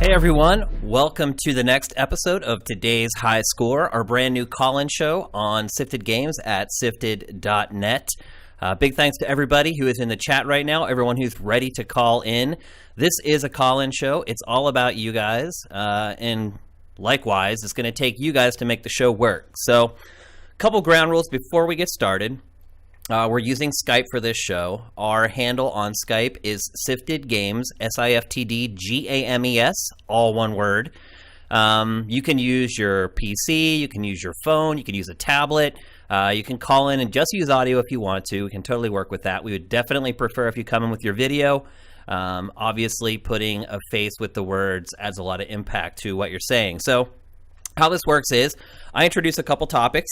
Hey everyone, welcome to the next episode of today's High Score, our brand new call-in show on Sifted Games at sifted.net. Big thanks to everybody who is in the chat right now, everyone who's ready to call in. This is a call-in show. It's all about you guys, and likewise, it's going to take you guys to make the show work. So, a couple ground rules before we get started. We're using Skype for this show. Our handle on Skype is Sifted Games, SIFTDGAMES, all one word. You can use your PC, you can use your phone, you can use a tablet. You can call in and just use audio if you want to. We can totally work with that. We would definitely prefer if you come in with your video. Obviously, putting a face with the words adds a lot of impact to what you're saying. So how this works is I introduce a couple topics,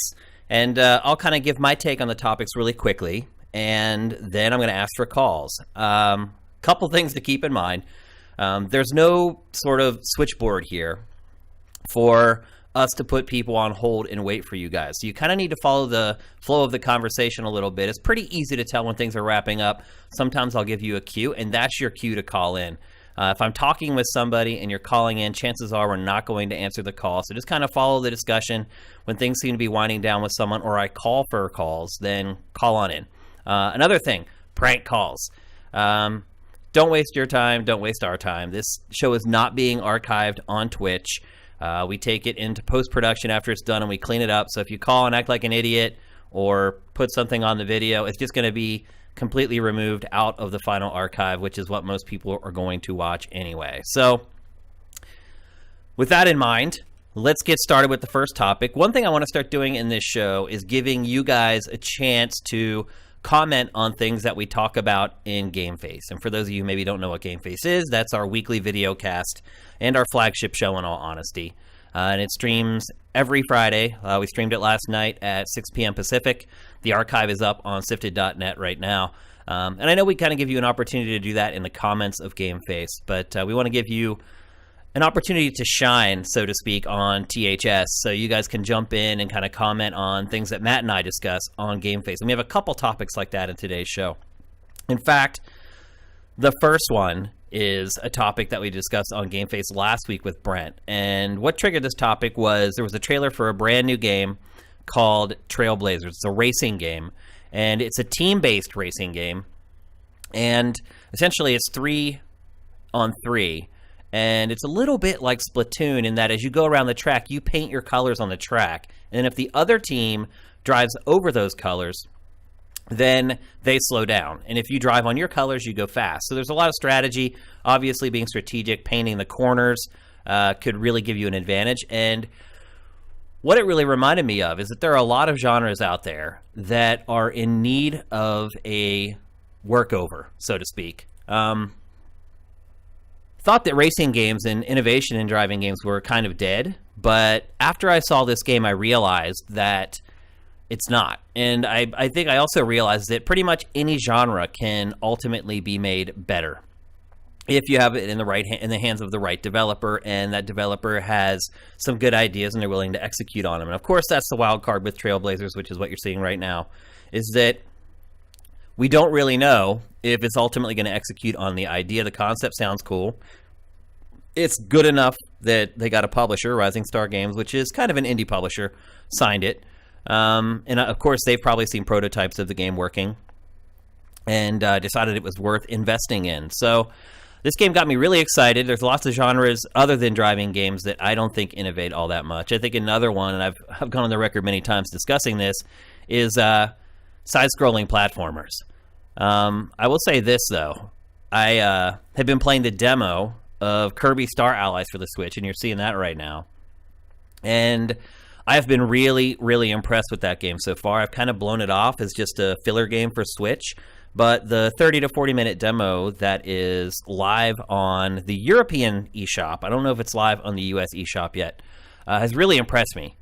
and I'll kind of give my take on the topics really quickly, and then I'm going to ask for calls. Couple things to keep in mind. There's no sort of switchboard here for us to put people on hold and wait for you guys. So you kind of need to follow the flow of the conversation a little bit. It's pretty easy to tell when things are wrapping up. Sometimes I'll give you a cue, and that's your cue to call in. If I'm talking with somebody and you're calling in, chances are we're not going to answer the call. So just kind of follow the discussion. When things seem to be winding down with someone or I call for calls, then call on in. Another thing, prank calls. Don't waste your time. Don't waste our time. This show is not being archived on Twitch. We take it into post-production after it's done and we clean it up. So if you call and act like an idiot or put something on the video, it's just going to be completely removed out of the final archive, which is what most people are going to watch anyway. So with that in mind, let's get started with the first topic. One thing I want to start doing in this show is giving you guys a chance to comment on things that we talk about in Game Face. And for those of you who maybe don't know what Game Face is, that's our weekly video cast and our flagship show, in all honesty. And it streams every Friday. We streamed it last night at 6 p.m. Pacific. The archive is up on sifted.net right now. And I know we kind of give you an opportunity to do that in the comments of Game Face, but we want to give you an opportunity to shine, so to speak, on THS, so you guys can jump in and kind of comment on things that Matt and I discuss on Game Face. And we have a couple topics like that in today's show. In fact, the first one is a topic that we discussed on Game Face last week with Brent. And what triggered this topic was there was a trailer for a brand new game called Trailblazers. It's a racing game, and it's a team-based racing game. And essentially it's 3-on-3. And it's a little bit like Splatoon in that as you go around the track, you paint your colors on the track. And if the other team drives over those colors, then they slow down. And if you drive on your colors, you go fast. So there's a lot of strategy. Obviously, being strategic, painting the corners could really give you an advantage. And what it really reminded me of is that there are a lot of genres out there that are in need of a workover, so to speak. Thought that racing games and innovation in driving games were kind of dead. But after I saw this game, I realized that it's not. And I think I also realized that pretty much any genre can ultimately be made better if you have it in the hands of the right developer, and that developer has some good ideas and they're willing to execute on them. And of course, that's the wild card with Trailblazers, which is what you're seeing right now, is that we don't really know if it's ultimately going to execute on the idea. The concept sounds cool. It's good enough that they got a publisher, Rising Star Games, which is kind of an indie publisher, signed it. And of course, they've probably seen prototypes of the game working and decided it was worth investing in. So this game got me really excited. There's lots of genres other than driving games that I don't think innovate all that much. I think another one, and I've gone on the record many times discussing this, is side-scrolling platformers. I will say this, though. I have been playing the demo of Kirby Star Allies for the Switch, and you're seeing that right now. And I have been really, really impressed with that game so far. I've kind of blown it off as just a filler game for Switch, but the 30 to 40 minute demo that is live on the European eShop, I don't know if it's live on the US eShop yet, has really impressed me.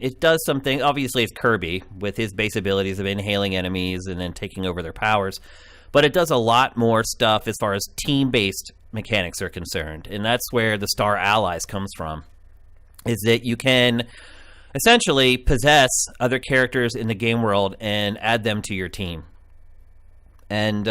It does something, obviously it's Kirby with his base abilities of inhaling enemies and then taking over their powers, but it does a lot more stuff as far as team-based mechanics are concerned, and that's where the Star Allies comes from, is that you can essentially possess other characters in the game world and add them to your team. And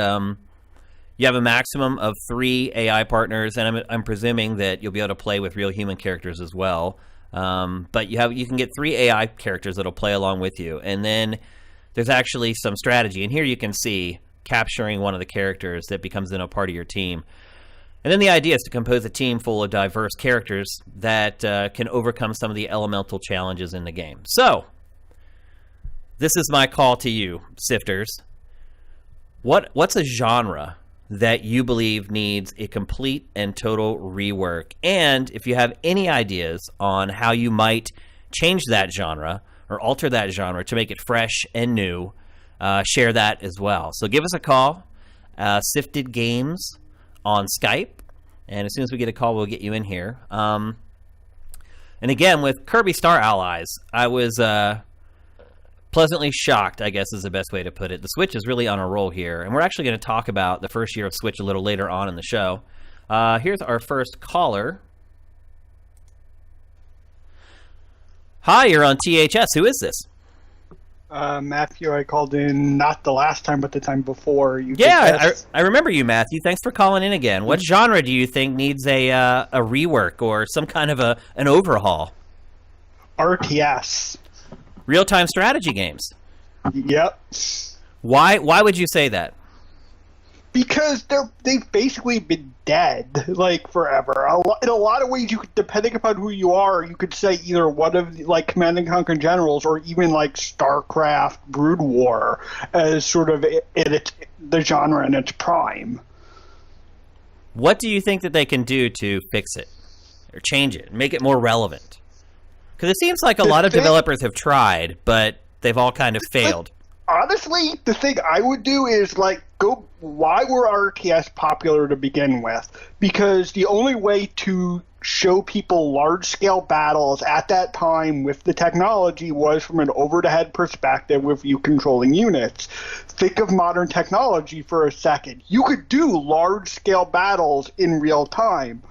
You have a maximum of 3 AI partners, and I'm presuming that you'll be able to play with real human characters as well. But you can get 3 AI characters that'll play along with you, and then there's actually some strategy. And here you can see capturing one of the characters that becomes then a part of your team. And then the idea is to compose a team full of diverse characters that can overcome some of the elemental challenges in the game. So, this is my call to you, Sifters. What's a genre that you believe needs a complete and total rework? And if you have any ideas on how you might change that genre or alter that genre to make it fresh and new, share that as well. So give us a call, Sifted Games on Skype, and as soon as we get a call, we'll get you in here. And again, with Kirby Star Allies, I was pleasantly shocked, I guess is the best way to put it. The Switch is really on a roll here, and we're actually going to talk about the first year of Switch a little later on in the show. Here's our first caller. Hi, you're on THS. Who is this? Matthew, I called in not the last time, but the time before. I remember you, Matthew. Thanks for calling in again. What genre do you think needs a rework or some kind of an overhaul? RTS. Real-time strategy games. Yep. Why would you say that? Because they've basically been dead, like, forever. In a lot of ways, depending upon who you are, you could say either one of, like, Command and Conquer Generals or even, like, StarCraft Brood War as sort of the genre in its prime. What do you think that they can do to fix it or change it, make it more relevant? Because it seems like a lot of developers have tried, but they've all kind of failed. Honestly, the thing I would do is, like, why were RTS popular to begin with? Because the only way to show people large-scale battles at that time with the technology was from an over-the-head perspective with you controlling units. Think of modern technology for a second. You could do large-scale battles in real time.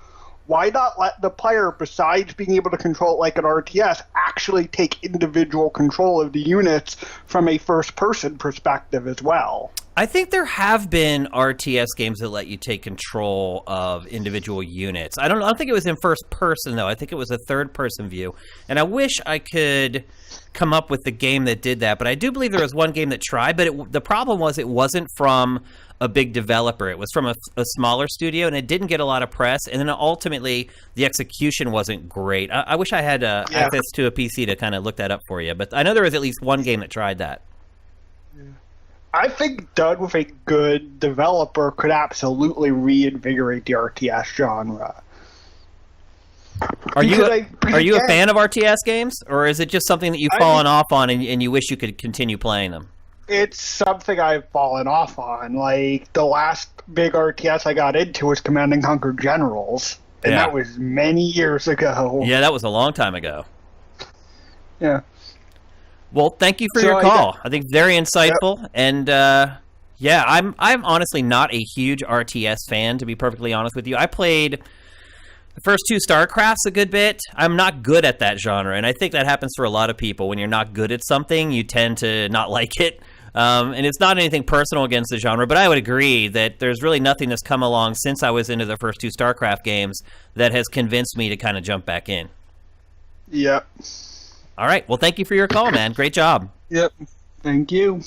Why not let the player, besides being able to control it like an RTS, actually take individual control of the units from a first-person perspective as well? I think there have been RTS games that let you take control of individual units. I don't think it was in first person, though. I think it was a third-person view. And I wish I could come up with the game that did that. But I do believe there was one game that tried. But the problem was it wasn't from a big developer. It was from a smaller studio, and it didn't get a lot of press. And then ultimately, the execution wasn't great. I wish I had access to a PC to kind of look that up for you. But I know there was at least one game that tried that. Yeah. I think done with a good developer could absolutely reinvigorate the RTS genre. Are you a fan of RTS games, or is it just something that you've fallen off on and you wish you could continue playing them? It's something I've fallen off on. Like, the last big RTS I got into was Command and Conquer Generals, and that was many years ago. Yeah, that was a long time ago. Yeah. Well, thank you for your call. I think very insightful, and I'm honestly not a huge RTS fan, to be perfectly honest with you. I played the first 2 StarCrafts a good bit. I'm not good at that genre, and I think that happens for a lot of people. When you're not good at something, you tend to not like it. And it's not anything personal against the genre, but I would agree that there's really nothing that's come along since I was into the first 2 StarCraft games that has convinced me to kind of jump back in. Yep. All right. Well, thank you for your call, man. Great job. Yep. Thank you.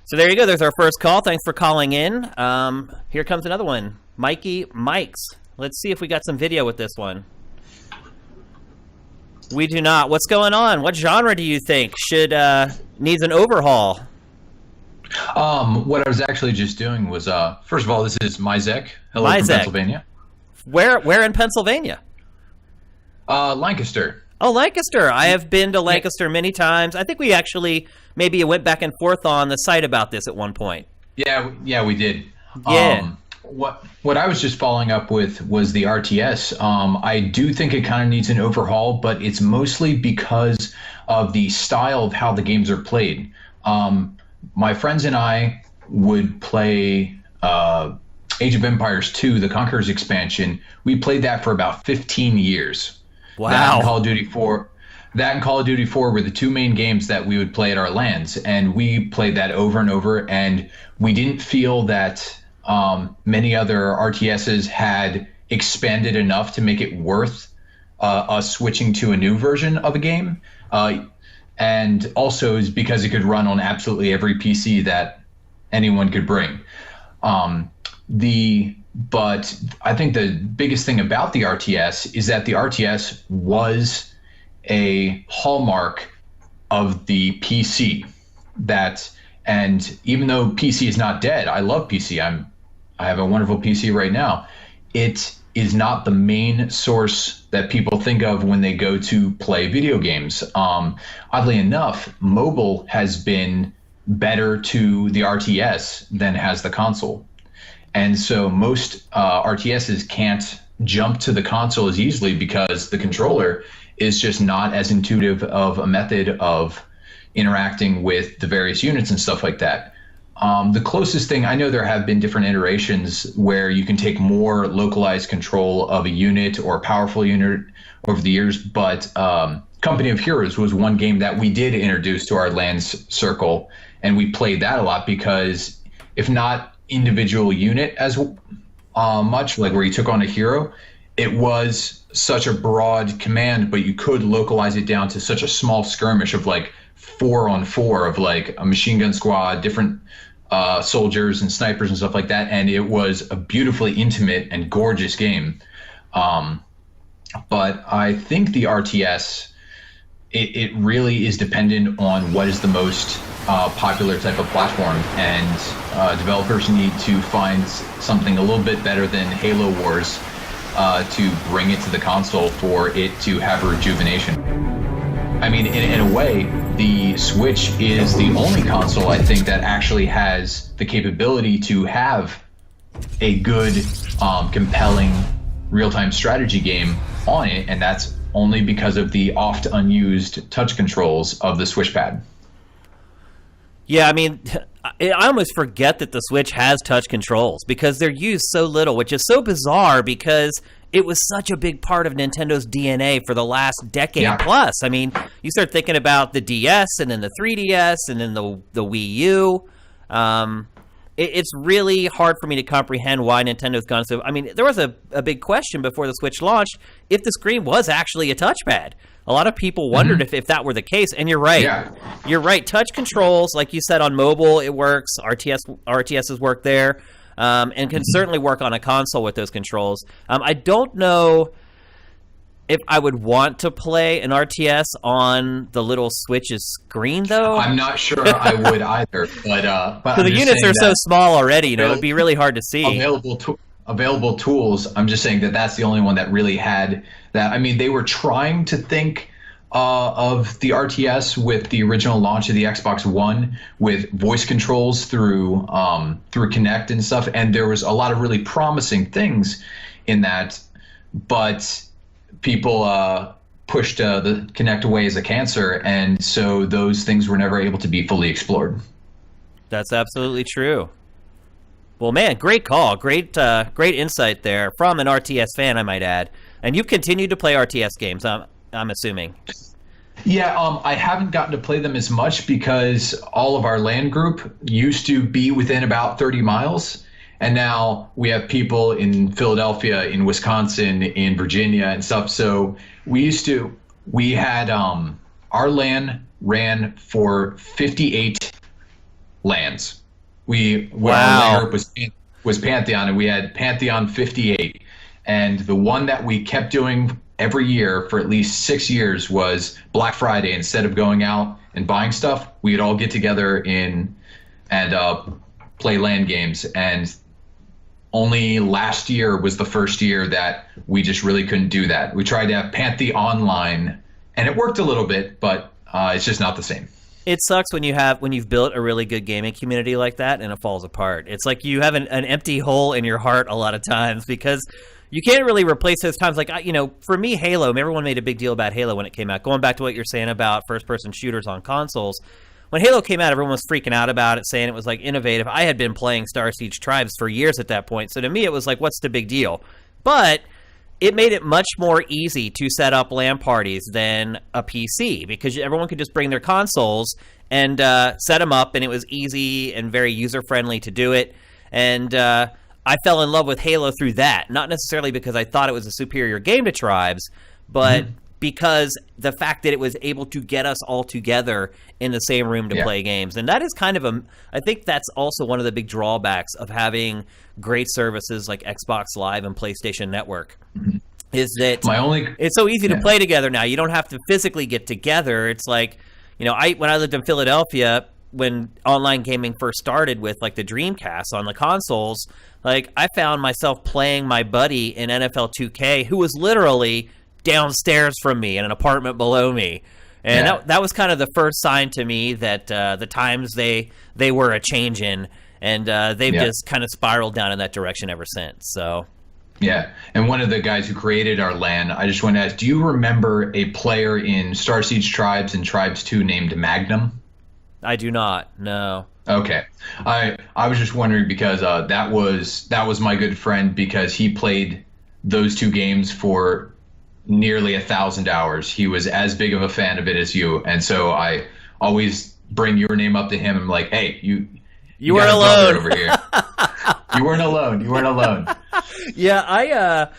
So there you go. There's our first call. Thanks for calling in. Here comes another one. Mikey Mikes. Let's see if we got some video with this one. We do not. What's going on? What genre do you think needs an overhaul? What I was actually just doing was, first of all, this is Mizek. Hello from Pennsylvania. Where in Pennsylvania? Lancaster. Oh, Lancaster. I have been to Lancaster many times. I think we actually maybe went back and forth on the site about this at one point. Yeah, we did. Yeah. What I was just following up with was the RTS. I do think it kind of needs an overhaul, but it's mostly because of the style of how the games are played. My friends and I would play Age of Empires 2, the Conqueror's expansion. We played that for about 15 years. Wow. That That and Call of Duty 4 were the two main games that we would play at our LANs, and we played that over and over, and we didn't feel that many other RTSs had expanded enough to make it worth us switching to a new version of a game. And also is because it could run on absolutely every PC that anyone could bring. But I think the biggest thing about the RTS is that the RTS was a hallmark of the PC. And even though PC is not dead, I love PC. I have a wonderful PC right now. It is not the main source that people think of when they go to play video games. Oddly enough, mobile has been better to the RTS than has the console. And so most RTSs can't jump to the console as easily because the controller is just not as intuitive of a method of interacting with the various units and stuff like that. The closest thing, I know there have been different iterations where you can take more localized control of a unit or a powerful unit over the years, but Company of Heroes was one game that we did introduce to our LANs circle, and we played that a lot because if not individual unit as much, like where you took on a hero, it was such a broad command, but you could localize it down to such a small skirmish of like 4-on-4 of like a machine gun squad, different soldiers and snipers and stuff like that, and it was a beautifully intimate and gorgeous game. But I think the RTS, it really is dependent on what is the most popular type of platform, and developers need to find something a little bit better than Halo Wars to bring it to the console for it to have a rejuvenation. I mean, in a way, the Switch is the only console, I think, that actually has the capability to have a good, compelling real-time strategy game on it, and that's only because of the oft unused touch controls of the Switch pad. Yeah, I mean, I almost forget that the Switch has touch controls because they're used so little, which is so bizarre because it was such a big part of Nintendo's DNA for the last decade plus. I mean, you start thinking about the DS and then the 3DS and then the Wii U. It's really hard for me to comprehend why Nintendo's gone so... I mean, there was a big question before the Switch launched if the screen was actually a touchpad. A lot of people wondered if that were the case, and you're right. Yeah. You're right. Touch controls, like you said, on mobile, it works. RTSs work there, and can certainly work on a console with those controls. I don't know if I would want to play an RTS on the little Switch's screen, though. I'm not sure I would either, but the units are so small already, you know, it'd be really hard to see. Available tools, I'm just saying that that's the only one that really had that. I mean, they were trying to think of the RTS with the original launch of the Xbox One with voice controls through Kinect and stuff, and there was a lot of really promising things in that, but people pushed the Kinect away as a cancer, and so those things were never able to be fully explored. That's absolutely true. Well, man, great call. Great insight there from an RTS fan, I might add. And you've continued to play RTS games, I'm assuming. Yeah, I haven't gotten to play them as much because all of our LAN group used to be within about 30 miles. And now we have people in Philadelphia, in Wisconsin, in Virginia and stuff. So we had our LAN ran for 58 LANs. Our LAN group was Pantheon, and we had Pantheon 58. And the one that we kept doing every year for at least 6 years was Black Friday. Instead of going out and buying stuff, we'd all get together and play LAN games. And only last year was the first year that we just really couldn't do that. We tried to have Pantheon online, and it worked a little bit, but it's just not the same. It sucks when you've built a really good gaming community like that and it falls apart. It's like you have an empty hole in your heart a lot of times because you can't really replace those times. Like, you know, for me, Halo, everyone made a big deal about Halo when it came out. Going back to what you're saying about first-person shooters on consoles, when Halo came out, everyone was freaking out about it, saying it was like innovative. I had been playing Star Siege Tribes for years at that point, so to me it was like, what's the big deal? But it made it much more easy to set up LAN parties than a PC because everyone could just bring their consoles and set them up, and it was easy and very user-friendly to do it. And I fell in love with Halo through that, not necessarily because I thought it was a superior game to Tribes, but because the fact that it was able to get us all together in the same room to play games. And that is kind of I think that's also one of the big drawbacks of having great services like Xbox Live and PlayStation Network. Is that it's so easy to play together now. You don't have to physically get together. It's like, when I lived in Philadelphia, when online gaming first started with like the Dreamcast on the consoles, like I found myself playing my buddy in NFL 2K who was literally downstairs from me in an apartment below me. And that was kind of the first sign to me that the times they were a changing, and they've just kind of spiraled down in that direction ever since. So yeah, and one of the guys who created our LAN, I just want to ask, do you remember a player in Star Siege Tribes and Tribes 2 named Magnum? I do not, no. Okay. I was just wondering because that was my good friend, because he played those two games for nearly 1,000 hours. He was as big of a fan of it as you, and so I always bring your name up to him. I'm like, hey, you weren't alone over here. You weren't alone. You weren't alone. Yeah,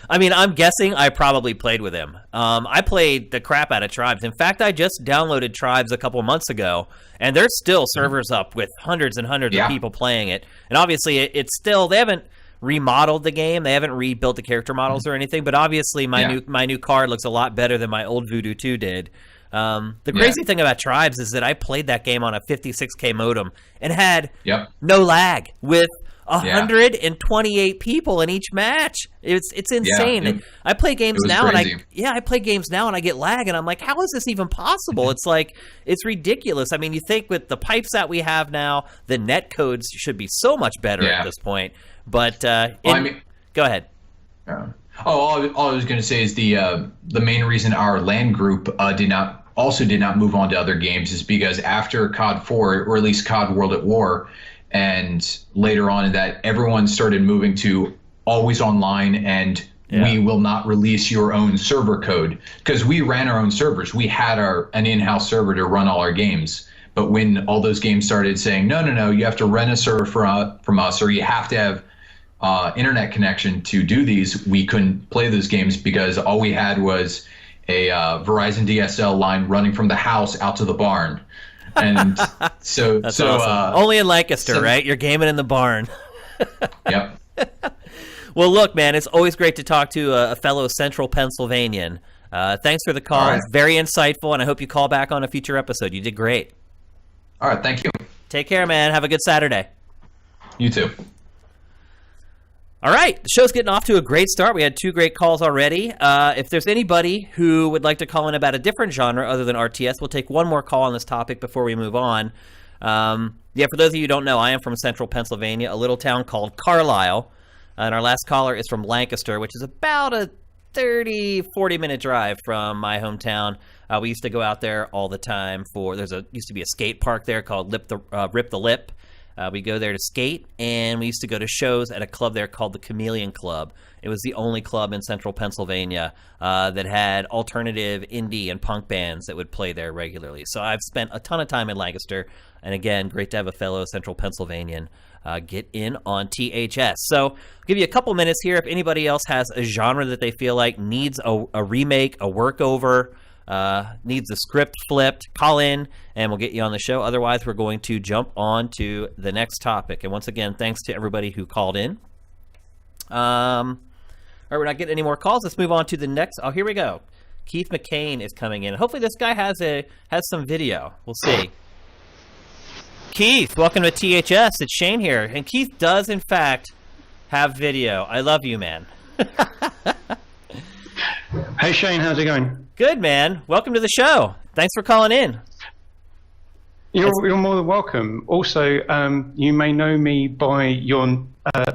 I mean, I'm guessing I probably played with him. I played the crap out of Tribes. In fact, I just downloaded Tribes a couple months ago, and there's still servers up with hundreds and hundreds of people playing it. And obviously, it's still, they haven't remodeled the game. They haven't rebuilt the character models or anything, but obviously my new card looks a lot better than my old Voodoo 2 did. The crazy thing about Tribes is that I played that game on a 56K modem and had no lag with 128 people in each match. It's insane. I play games now crazy. and I play games now and I get lag, and I'm like, how is this even possible? It's like, it's ridiculous. I mean, you think with the pipes that we have now, the net codes should be so much better at this point. But go ahead. All I was going to say is the main reason our LAN group did not move on to other games is because after COD 4, or at least COD World at War, and later on in that, everyone started moving to always online, and we will not release your own server code, because we ran our own servers. We had an in-house server to run all our games. But when all those games started saying, no, you have to rent a server from us, or you have to have internet connection to do these, we couldn't play those games because all we had was a Verizon DSL line running from the house out to the barn. And so that's awesome. Only in Lancaster, right? You're gaming in the barn. Yep. Well, look, man, it's always great to talk to a fellow Central Pennsylvanian. Thanks for the call. Right. It's very insightful, and I hope you call back on a future episode. You did great. All right, thank you. Take care, man. Have a good Saturday. You too. All right, the show's getting off to a great start. We had 2 great calls already. If there's anybody who would like to call in about a different genre other than RTS, we'll take one more call on this topic before we move on. For those of you who don't know, I am from Central Pennsylvania, a little town called Carlisle, and our last caller is from Lancaster, which is about a 40-minute drive from my hometown. We used to go out there all the time used to be a skate park there called Rip the Lip. We go there to skate, and we used to go to shows at a club there called the Chameleon Club. It was the only club in Central Pennsylvania that had alternative indie and punk bands that would play there regularly. So I've spent a ton of time in Lancaster, and again, great to have a fellow Central Pennsylvanian get in on THS. So I'll give you a couple minutes here. If anybody else has a genre that they feel like needs a remake, a workover, needs the script flipped, call in and we'll get you on the show. Otherwise, we're going to jump on to the next topic. And once again, thanks to everybody who called in. All right, we're not getting any more calls. Let's move on to the next. Oh, here we go. Keith McCain is coming in. Hopefully this guy has some video. We'll see. Keith, welcome to THS. It's Shane here. And Keith does, in fact, have video. I love you, man. Hey, Shane, how's it going? Good, man. Welcome to the show. Thanks for calling in. You're more than welcome. Also, you may know me by your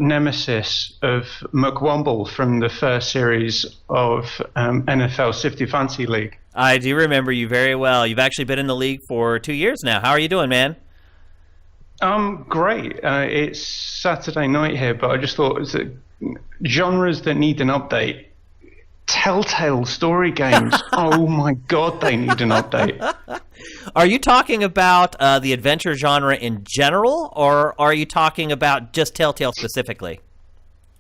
nemesis of McWomble from the first series of NFL 50 Fantasy League. I do remember you very well. You've actually been in the league for 2 years now. How are you doing, man? Great. It's Saturday night here, but I just thought genres that need an update Telltale story games. Oh my god, they need an update. Are you talking about the adventure genre in general, or are you talking about just Telltale specifically?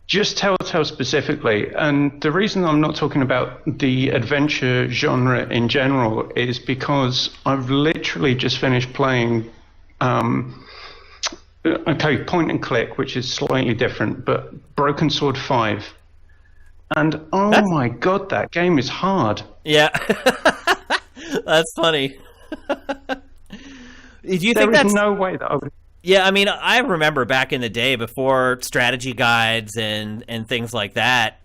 Just Telltale specifically. And the reason I'm not talking about the adventure genre in general is because I've literally just finished playing point and click, which is slightly different, but Broken Sword 5. And my god, that game is hard. Yeah. That's funny. Do you think there's no way that I would... Yeah, I mean, I remember back in the day before strategy guides and things like that,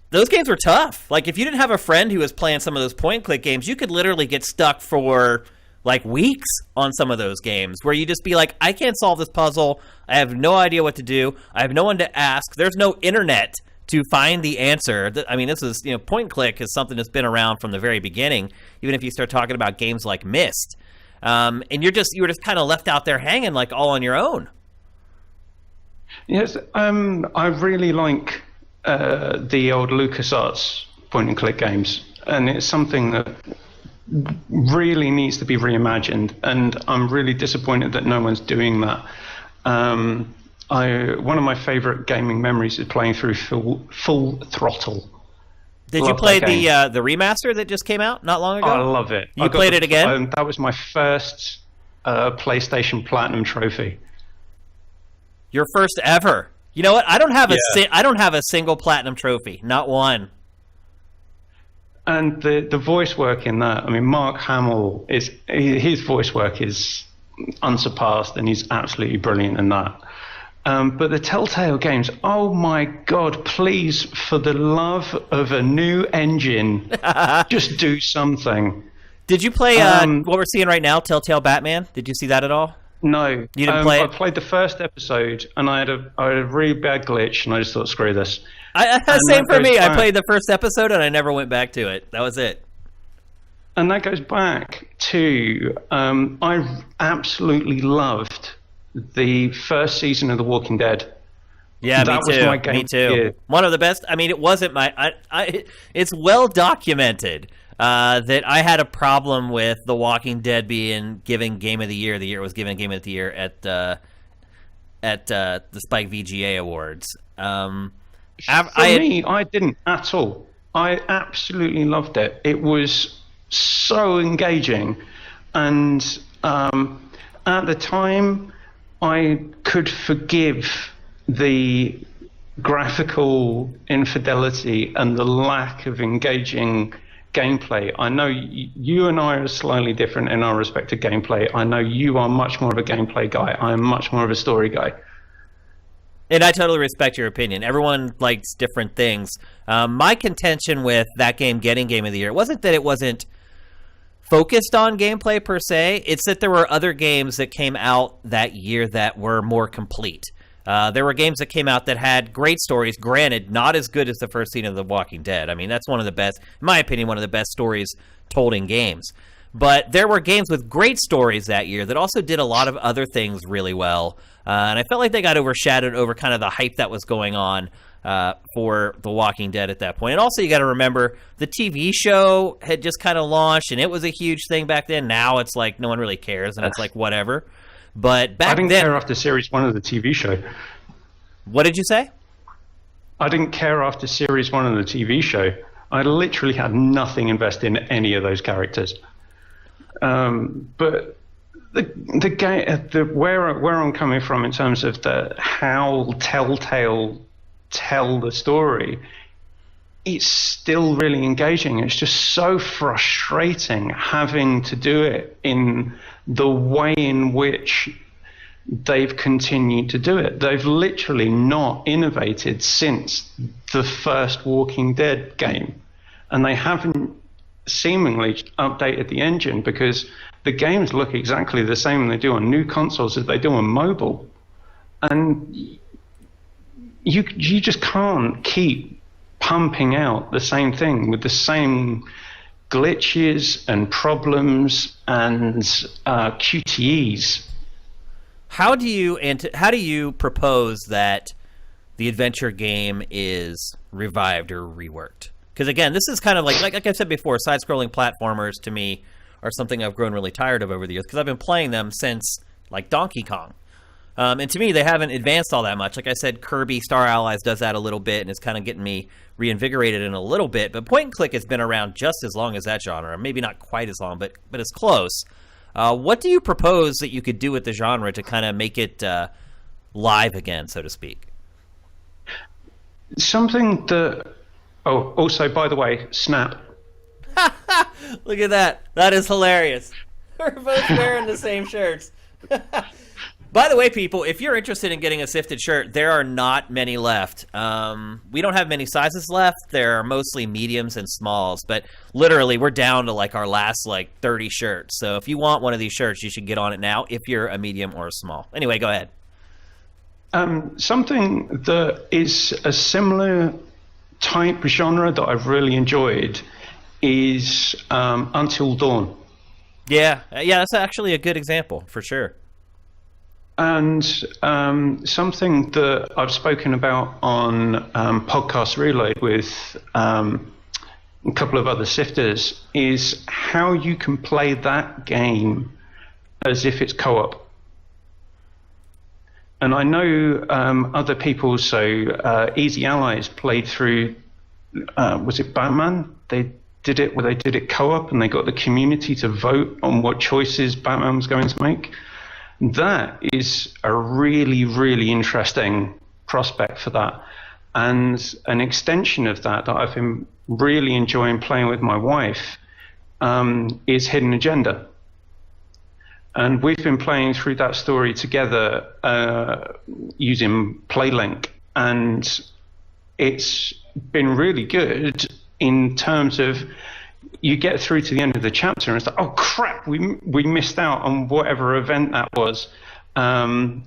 those games were tough. Like, if you didn't have a friend who was playing some of those point-and-click games, you could literally get stuck for, like, weeks on some of those games, where you just be like, I can't solve this puzzle, I have no idea what to do, I have no one to ask, there's no internet to find the answer. I mean, this is, point-and-click is something that's been around from the very beginning, even if you start talking about games like Myst. And you were just kind of left out there hanging, like, all on your own. Yes, I really like the old LucasArts point-and-click games, and it's something that really needs to be reimagined, and I'm really disappointed that no one's doing that. One of my favorite gaming memories is playing through Full Throttle. Did you play the remaster that just came out not long ago? I love it. You played it again? That was my first PlayStation Platinum trophy. Your first ever. You know what? I don't have a single Platinum trophy, not one. And the voice work in that, I mean, Mark Hamill his voice work is unsurpassed, and he's absolutely brilliant in that. But the Telltale games, oh my god, please, for the love of a new engine, just do something. Did you play what we're seeing right now, Telltale Batman? Did you see that at all? No. You didn't play it? I played the first episode, and I had a really bad glitch, and I just thought, screw this. Same for me. I played the first episode, and I never went back to it. That was it. And that goes back to, I absolutely loved the first season of The Walking Dead. Yeah, that was my game. Me too. One of the best. I mean, it wasn't my. It's well documented that I had a problem with The Walking Dead being given Game of the Year. The year it was given Game of the Year at the Spike VGA Awards. I didn't at all. I absolutely loved it. It was so engaging, and at the time, I could forgive the graphical infidelity and the lack of engaging gameplay. I know you and I are slightly different in our respective gameplay. I know you are much more of a gameplay guy. I am much more of a story guy. And I totally respect your opinion. Everyone likes different things. My contention with that game getting Game of the Year wasn't that it wasn't focused on gameplay per se. It's that there were other games that came out that year that were more complete. There were games that came out that had great stories, granted, not as good as the first season of The Walking Dead. I mean, that's one of the best, in my opinion, one of the best stories told in games. But there were games with great stories that year that also did a lot of other things really well. And I felt like they got overshadowed over kind of the hype that was going on for The Walking Dead at that point. And also, you got to remember, the TV show had just kind of launched, and it was a huge thing back then. Now it's like no one really cares, and it's like whatever. But back then, I didn't care after series 1 of the TV show. What did you say? I didn't care after series 1 of the TV show. I literally had nothing invested in any of those characters. But the game, where I'm coming from in terms of how Telltale tell the story, it's still really engaging. It's just so frustrating having to do it in the way in which they've continued to do it. They've literally not innovated since the first Walking Dead game, and they haven't seemingly updated the engine, because the games look exactly the same they do on new consoles as they do on mobile, and you just can't keep pumping out the same thing with the same glitches and problems and QTEs. How do you propose that the adventure game is revived or reworked. Because again, this is kind of like I said before, side-scrolling platformers to me are something I've grown really tired of over the years because I've been playing them since like Donkey Kong. And to me, they haven't advanced all that much. Like I said, Kirby Star Allies does that a little bit, and it's kind of getting me reinvigorated in a little bit. But point and click has been around just as long as that genre. Maybe not quite as long, but it's close. What do you propose that you could do with the genre to kind of make it live again, so to speak? Something that... Oh, also, by the way, Snap. Look at that. That is hilarious. We're both wearing the same shirts. By the way, people, if you're interested in getting a Sifted shirt, there are not many left. We don't have many sizes left. There are mostly mediums and smalls, but literally we're down to like our last 30 shirts. So if you want one of these shirts, you should get on it now if you're a medium or a small. Anyway, go ahead. Something that is a similar type genre that I've really enjoyed is Until Dawn. Yeah, that's actually a good example for sure. And something that I've spoken about on Podcast Reload with a couple of other sifters is how you can play that game as if it's co-op. And I know other people, so Easy Allies played through, was it Batman? They did it where they did it co-op and they got the community to vote on what choices Batman was going to make. That is a really, really interesting prospect for that. And an extension of that I've been really enjoying playing with my wife is Hidden Agenda. And we've been playing through that story together using PlayLink. And it's been really good in terms of you get through to the end of the chapter and it's like, oh crap, we missed out on whatever event that was. I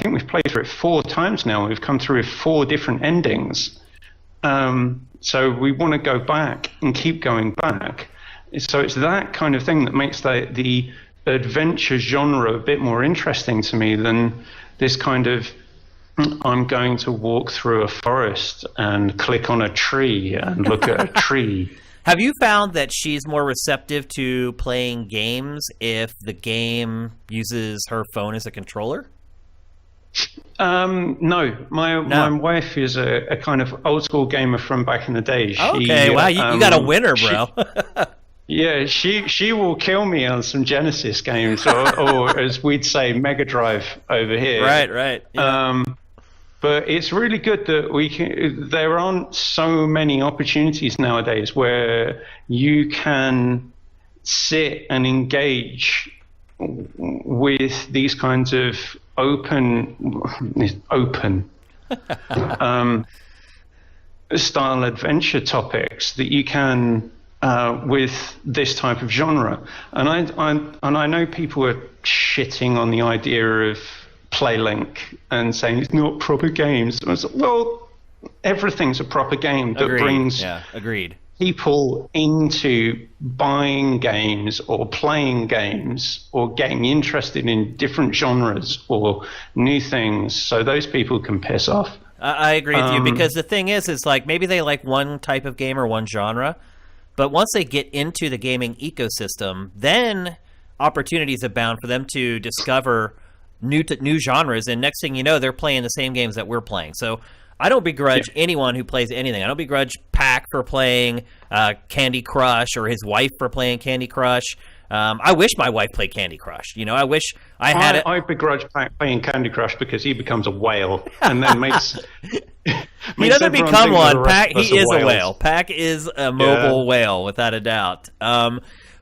think we've played through it 4 times now. We've come through with 4 different endings. So we want to go back and keep going back. So it's that kind of thing that makes the adventure genre a bit more interesting to me than this kind of I'm going to walk through a forest and click on a tree and look at a tree. Have you found that she's more receptive to playing games if the game uses her phone as a controller? No. My wife is a kind of old school gamer from back in the day. Wow, you got a winner, bro. Yeah, she will kill me on some Genesis games, or as we'd say, Mega Drive over here. Right. Yeah. But it's really good that there aren't so many opportunities nowadays where you can sit and engage with these kinds of open style adventure topics that you can with this type of genre. And I know people are shitting on the idea of PlayLink and saying it's not proper games. I was like, well, everything's a proper game that brings people into buying games or playing games or getting interested in different genres or new things, so those people can piss off. I agree with you, because the thing is like maybe they like one type of game or one genre, but once they get into the gaming ecosystem, then opportunities abound for them to discover new genres, and next thing you know, they're playing the same games that we're playing. So I don't begrudge anyone who plays anything. I don't begrudge Pac for playing Candy Crush or his wife for playing Candy Crush. I wish my wife played Candy Crush. I wish I had it. I begrudge Pac playing Candy Crush because he becomes a whale and then makes... He doesn't become one. Pac, he is a whale. Pac is a mobile whale, without a doubt.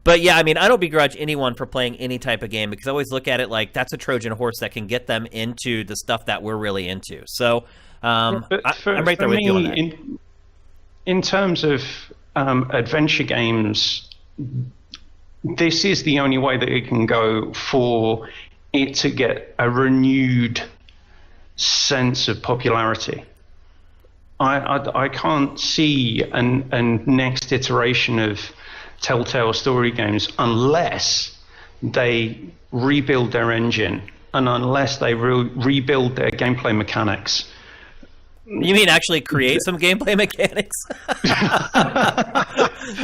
But yeah, I mean, I don't begrudge anyone for playing any type of game, because I always look at it like that's a Trojan horse that can get them into the stuff that we're really into. So I'm right there with you on that. In terms of adventure games, this is the only way that it can go for it to get a renewed sense of popularity. I can't see a next iteration of Telltale story games unless they rebuild their engine and unless they rebuild their gameplay mechanics. You mean actually create some gameplay mechanics?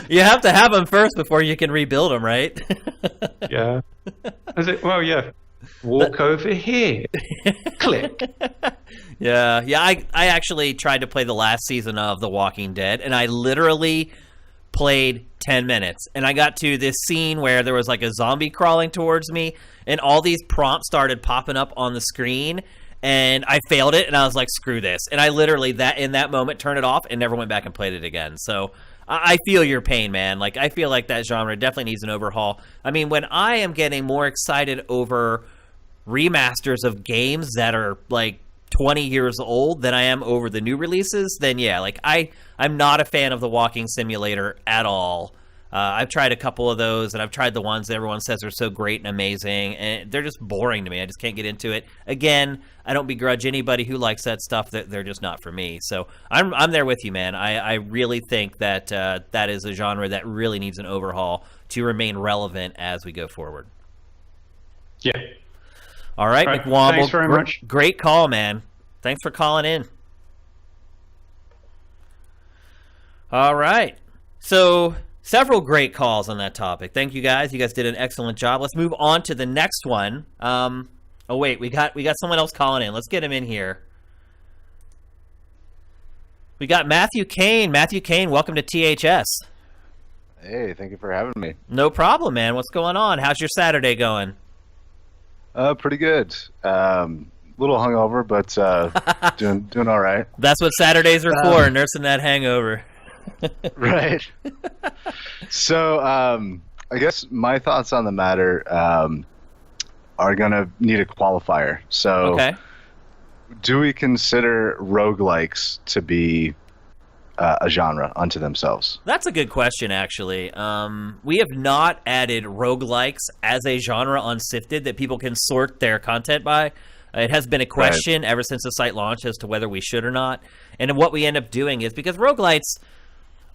You have to have them first before you can rebuild them, right? Yeah. Well, yeah. Walk over here. Click. Yeah. I actually tried to play the last season of The Walking Dead, and I literally played 10 minutes. And I got to this scene where there was like a zombie crawling towards me, and all these prompts started popping up on the screen, and I failed it, and I was like, screw this. And I literally, in that moment, turned it off and never went back and played it again. So I feel your pain, man. Like, I feel like that genre definitely needs an overhaul. I mean, when I am getting more excited over remasters of games that are like 20 years old than I am over the new releases, then yeah, like I'm not a fan of the walking simulator at all. I've tried a couple of those, and I've tried the ones that everyone says are so great and amazing, and they're just boring to me. I just can't get into it. Again, I don't begrudge anybody who likes that stuff. That they're just not for me. So I'm there with you, man. I really think that that is a genre that really needs an overhaul to remain relevant as we go forward. Yeah. All right, McWomble. Thanks very much. Great call, man. Thanks for calling in. All right. So several great calls on that topic. Thank you guys. You guys did an excellent job. Let's move on to the next one. Oh wait, we got someone else calling in. Let's get him in here. We got Matthew Kane. Matthew Kane, welcome to THS. Hey, thank you for having me. No problem, man. What's going on? How's your Saturday going? Pretty good. Little hungover, but doing all right. That's what Saturdays are for, nursing that hangover. Right. So, I guess my thoughts on the matter are going to need a qualifier. So, okay. Do we consider roguelikes to be a genre unto themselves? That's a good question, actually. We have not added roguelikes as a genre on Sifted that people can sort their content by. It has been a question ever since the site launched as to whether we should or not. And what we end up doing is, because roguelites,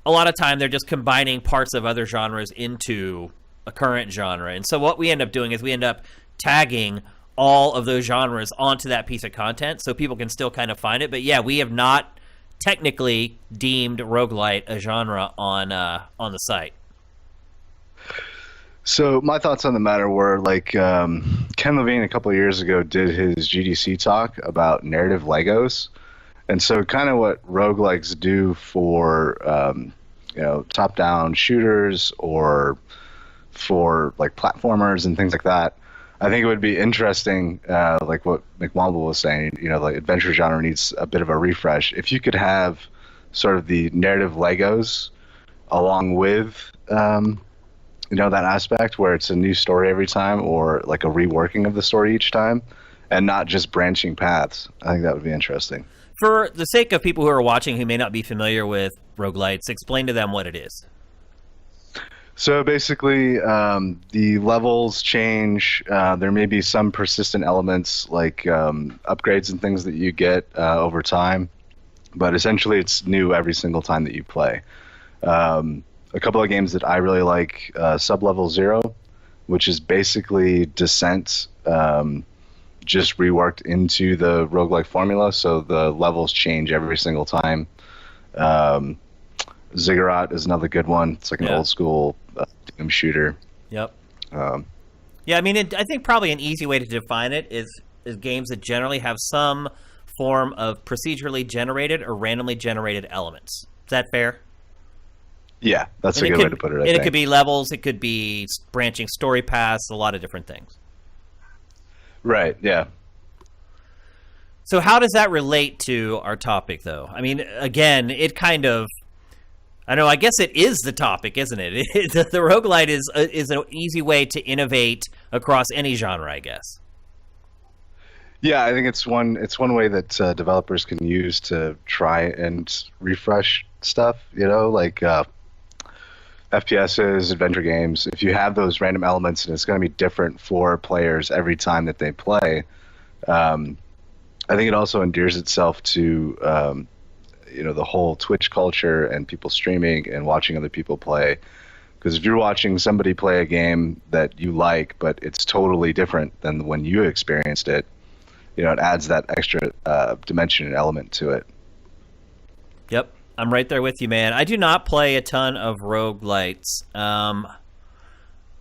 a lot of time they're just combining parts of other genres into a current genre. And so what we end up doing is we end up tagging all of those genres onto that piece of content so people can still kind of find it. But yeah, we have not technically deemed roguelite a genre on the site. So my thoughts on the matter were, like, Ken Levine a couple of years ago did his GDC talk about narrative Legos. And so kind of what roguelikes do for, top-down shooters or for, like, platformers and things like that, I think it would be interesting, like what McWomble was saying, like adventure genre needs a bit of a refresh. If you could have sort of the narrative Legos along with, that aspect where it's a new story every time or like a reworking of the story each time and not just branching paths, I think that would be interesting. For the sake of people who are watching who may not be familiar with roguelites, explain to them what it is. So basically, the levels change. There may be some persistent elements like upgrades and things that you get over time, but essentially it's new every single time that you play. A couple of games that I really like, Sub-Level 0, which is basically Descent just reworked into the roguelike formula, so the levels change every single time. Ziggurat is another good one. It's like an old school Doom shooter. Yep. Yeah, I mean, I think probably an easy way to define it is games that generally have some form of procedurally generated or randomly generated elements. Is that fair? Yeah, that's a good way to put it, I think. It could be levels, it could be branching story paths, a lot of different things. Right, yeah. So how does that relate to our topic, though? I mean, again, it kind of... I guess it is the topic, isn't it? The roguelite is an easy way to innovate across any genre, I guess. Yeah, I think it's one way that developers can use to try and refresh stuff, like FPSs, adventure games. If you have those random elements and it's going to be different for players every time that they play, I think it also endears itself to the whole Twitch culture and people streaming and watching other people play, Because if you're watching somebody play a game that you like, but it's totally different than when you experienced it, it adds that extra dimension and element to it. Yep, I'm right there with you, man. I do not play a ton of roguelites.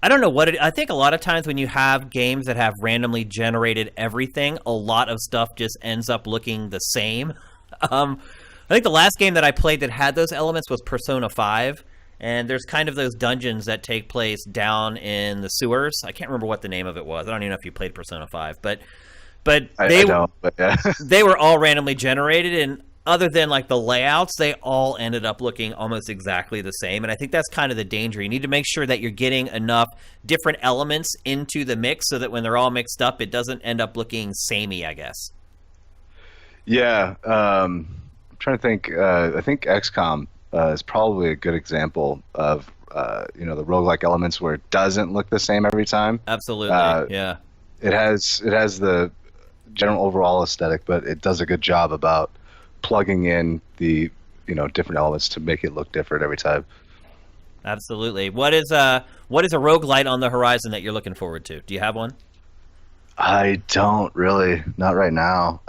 I don't know I think a lot of times when you have games that have randomly generated everything, a lot of stuff just ends up looking the same. I think the last game that I played that had those elements was Persona 5, and there's kind of those dungeons that take place down in the sewers. I can't remember what the name of it was. I don't even know if you played Persona 5, but I don't, but yeah. They were all randomly generated, and other than like the layouts, they all ended up looking almost exactly the same. And I think that's kind of the danger. You need to make sure that you're getting enough different elements into the mix so that when they're all mixed up, it doesn't end up looking samey, I guess. Yeah. I'm trying to think. I think XCOM is probably a good example of, the roguelike elements where it doesn't look the same every time. Absolutely. Yeah. It has the general overall aesthetic, but it does a good job about plugging in the different elements to make it look different every time. Absolutely. What is a roguelite on the horizon that you're looking forward to? Do you have one? I don't really, not right now.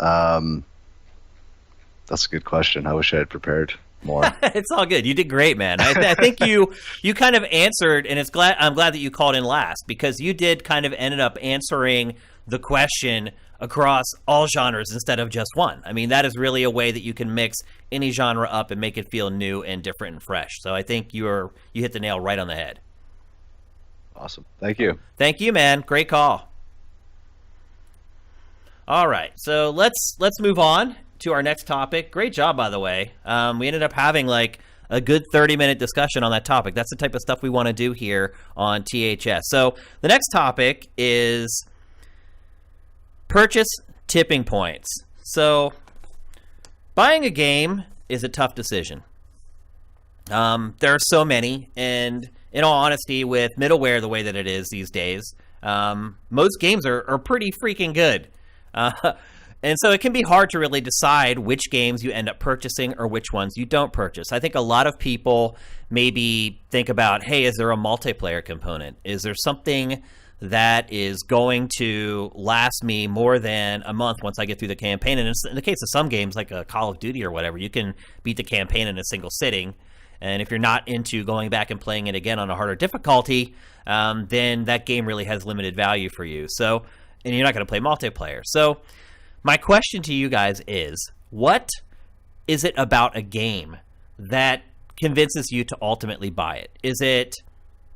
That's a good question. I wish I had prepared more. It's all good. You did great, man. I think you kind of answered, and I'm glad that you called in last, because you did kind of ended up answering the question across all genres instead of just one. I mean, that is really a way that you can mix any genre up and make it feel new and different and fresh. So I think you hit the nail right on the head. Awesome. Thank you. Thank you, man. Great call. All right, so let's move on to our next topic. Great job, by the way. We ended up having like a good 30-minute discussion on that topic. That's the type of stuff we want to do here on THS. So the next topic is purchase tipping points. So buying a game is a tough decision. There are so many, and in all honesty, with middleware the way that it is these days, most games are pretty freaking good. And so it can be hard to really decide which games you end up purchasing or which ones you don't purchase. I think a lot of people maybe think about, hey, is there a multiplayer component? Is there something that is going to last me more than a month once I get through the campaign? And in the case of some games like a Call of Duty or whatever, you can beat the campaign in a single sitting. And if you're not into going back and playing it again on a harder difficulty, then that game really has limited value for you. So, and you're not going to play multiplayer. So my question to you guys is, what is it about a game that convinces you to ultimately buy it? Is it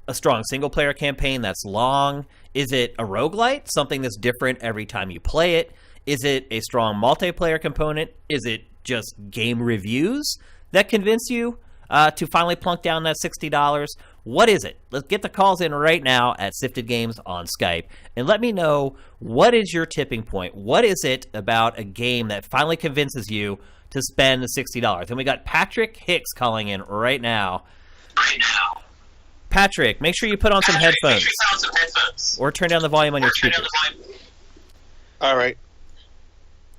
a strong single-player campaign that's long? Is it a roguelite, something that's different every time you play it? Is it a strong multiplayer component? Is it just game reviews that convince you to finally plunk down that $60? What is it? Let's get the calls in right now at Sifted Games on Skype, and let me know, what is your tipping point? What is it about a game that finally convinces you to spend the $60? And we got Patrick Hicks calling in right now. Patrick, make sure you put on some headphones. Or turn down the volume on your speaker. All right.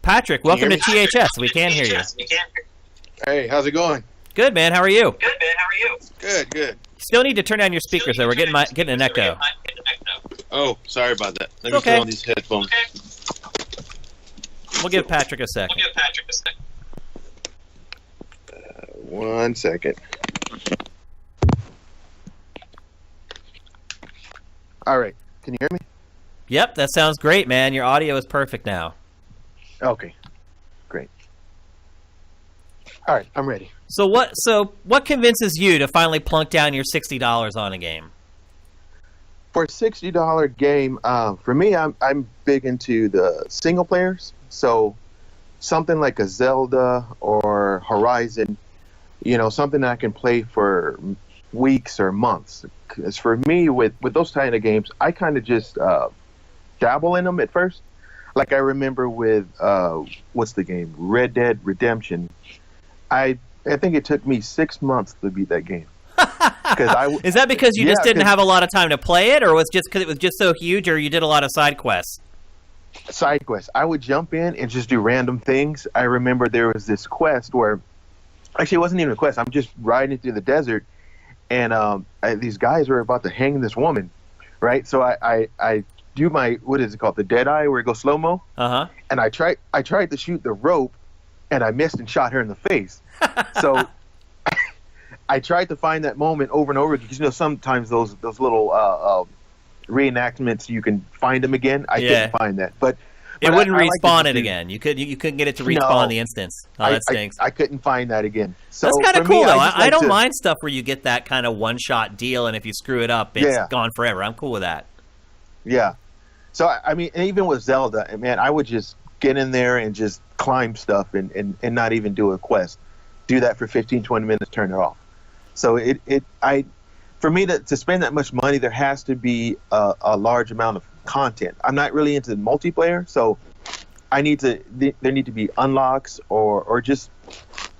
Patrick, welcome to THS. We can hear you. Hey, how's it going? Good, man. How are you? Good. Still need to turn down your speakers, though. We're getting an echo. Oh, sorry about that. Let me Okay. put on these headphones. We'll give Patrick a second. 1 second. All right. Can you hear me? Yep, that sounds great, man. Your audio is perfect now. Okay. Great. All right, I'm ready. So what convinces you to finally plunk down your $60 on a game? For a $60 game, for me, I'm big into the single players. So something like a Zelda or Horizon, something that I can play for weeks or months. Because for me, with those kind of games, I kind of just dabble in them at first. Like I remember with what's the game, Red Dead Redemption. I think it took me 6 months to beat that game. Is that because you just didn't have a lot of time to play it, or was just because it was just so huge, or you did a lot of side quests? Side quests. I would jump in and just do random things. I remember there was this quest where, actually it wasn't even a quest. I'm just riding through the desert, and these guys were about to hang this woman, right? So I do my, what is it called, the dead eye, where it goes slow mo. And I tried to shoot the rope, and I missed and shot her in the face. So I tried to find that moment over and over, because sometimes those little reenactments, you can find them again. I couldn't find that, but it wouldn't respawn it again. You couldn't get it to respawn the instance. Oh, that stinks. I couldn't find that again. So that's kind of cool, though. I don't mind stuff where you get that kind of one-shot deal, and if you screw it up, it's gone forever. I'm cool with that. Yeah. So, I mean, even with Zelda, man, I would just get in there and just climb stuff and not even do a quest. Do that for 15, 20 minutes, turn it off. So for me to spend that much money, there has to be a large amount of content. I'm not really into multiplayer, so there need to be unlocks or just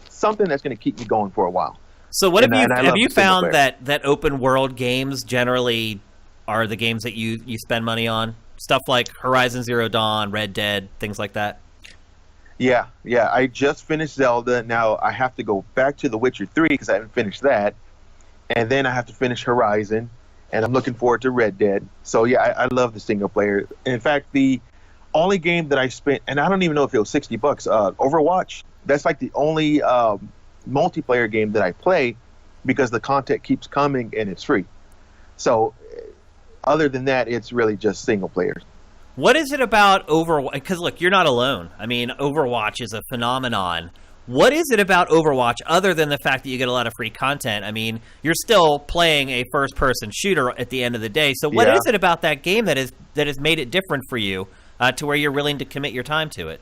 something that's going to keep me going for a while. So what have you found that open world games generally are the games that you spend money on? Stuff like Horizon Zero Dawn, Red Dead, things like that? Yeah. I just finished Zelda. Now I have to go back to The Witcher 3 because I haven't finished that. And then I have to finish Horizon. And I'm looking forward to Red Dead. So, yeah, I love the single player. In fact, the only game that I spent, and I don't even know if it was $60, Overwatch, that's like the only multiplayer game that I play because the content keeps coming and it's free. So, other than that, it's really just single players. What is it about Overwatch? Because, look, you're not alone. I mean, Overwatch is a phenomenon. What is it about Overwatch other than the fact that you get a lot of free content? I mean, you're still playing a first-person shooter at the end of the day. So what is it about that game that has made it different for you to where you're willing to commit your time to it?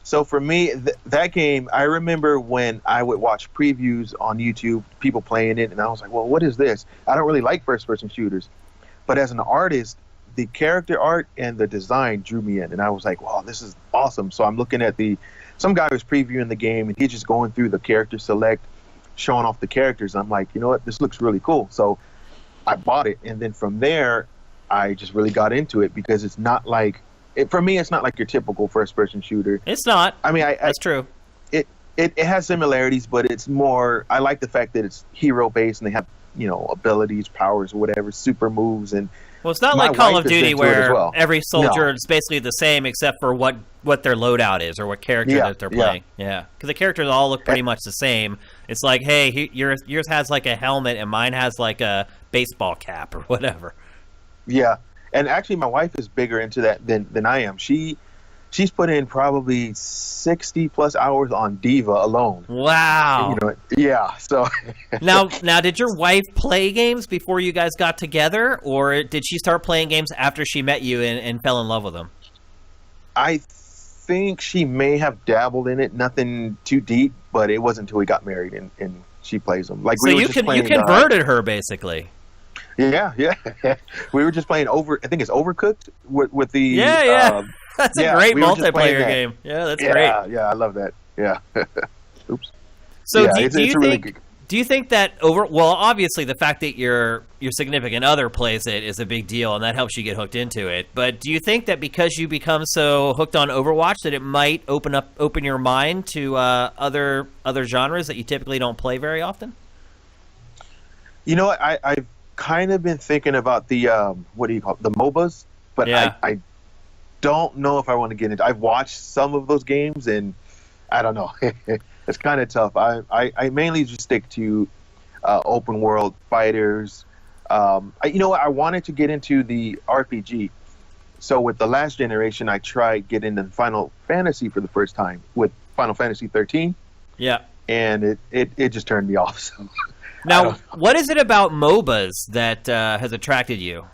So for me, that game, I remember when I would watch previews on YouTube, people playing it, and I was like, well, what is this? I don't really like first-person shooters. But as an artist, the character art and the design drew me in, and I was like, wow, this is awesome. So I'm looking at some guy was previewing the game, and he's just going through the character select, showing off the characters. I'm like, you know what, this looks really cool. So I bought it, and then from there, I just really got into it because it's not like, for me, it's not like your typical first-person shooter. It's not. I mean, that's true. It has similarities, but it's more, I like the fact that it's hero-based, and they have, abilities, powers, whatever, super moves, and well, it's not like Call of Duty where every soldier is basically the same except for what their loadout is or what character that they're playing. Yeah, because the characters all look pretty much the same. It's like, hey, yours has like a helmet and mine has like a baseball cap or whatever. Yeah, and actually my wife is bigger into that than I am. She's put in probably 60+ hours on Diva alone. Wow. Yeah. So now, did your wife play games before you guys got together, or did she start playing games after she met you and fell in love with them? I think she may have dabbled in it, nothing too deep, but it wasn't until we got married and she plays them. Like, so you converted her basically. Yeah. We were just playing I think it's Overcooked with the That's a great multiplayer game. Yeah, that's great. Yeah, I love that. Yeah. Oops. So do you think that obviously the fact that your significant other plays it is a big deal and that helps you get hooked into it. But do you think that because you become so hooked on Overwatch that it might open your mind to other genres that you typically don't play very often? You know what? I've kind of been thinking about the what do you call it? The MOBAs, but I don't know if I want to get into. I've watched some of those games and I don't know. It's kind of tough. I mainly just stick to open world fighters. I wanted to get into the RPG. So with the last generation, I tried getting into Final Fantasy for the first time with Final Fantasy 13. Yeah. And it just turned me off. So now, what is it about MOBAs that has attracted you?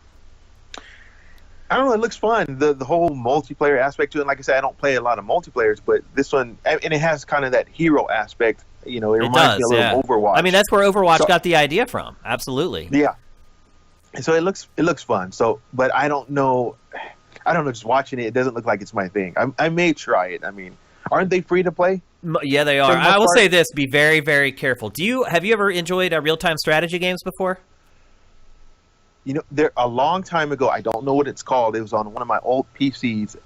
I don't know. It looks fun. The whole multiplayer aspect to it. Like I said, I don't play a lot of multiplayers, but this one, and it has kind of that hero aspect. It reminds me a little of Overwatch. I mean, that's where Overwatch got the idea from. Absolutely. Yeah. So it looks fun. So, but I don't know. Just watching it doesn't look like it's my thing. I may try it. I mean, aren't they free to play? Yeah, they are. I will say this: be very, very careful. Have you ever enjoyed real-time strategy games before? There a long time ago, I don't know what it's called. It was on one of my old PCs.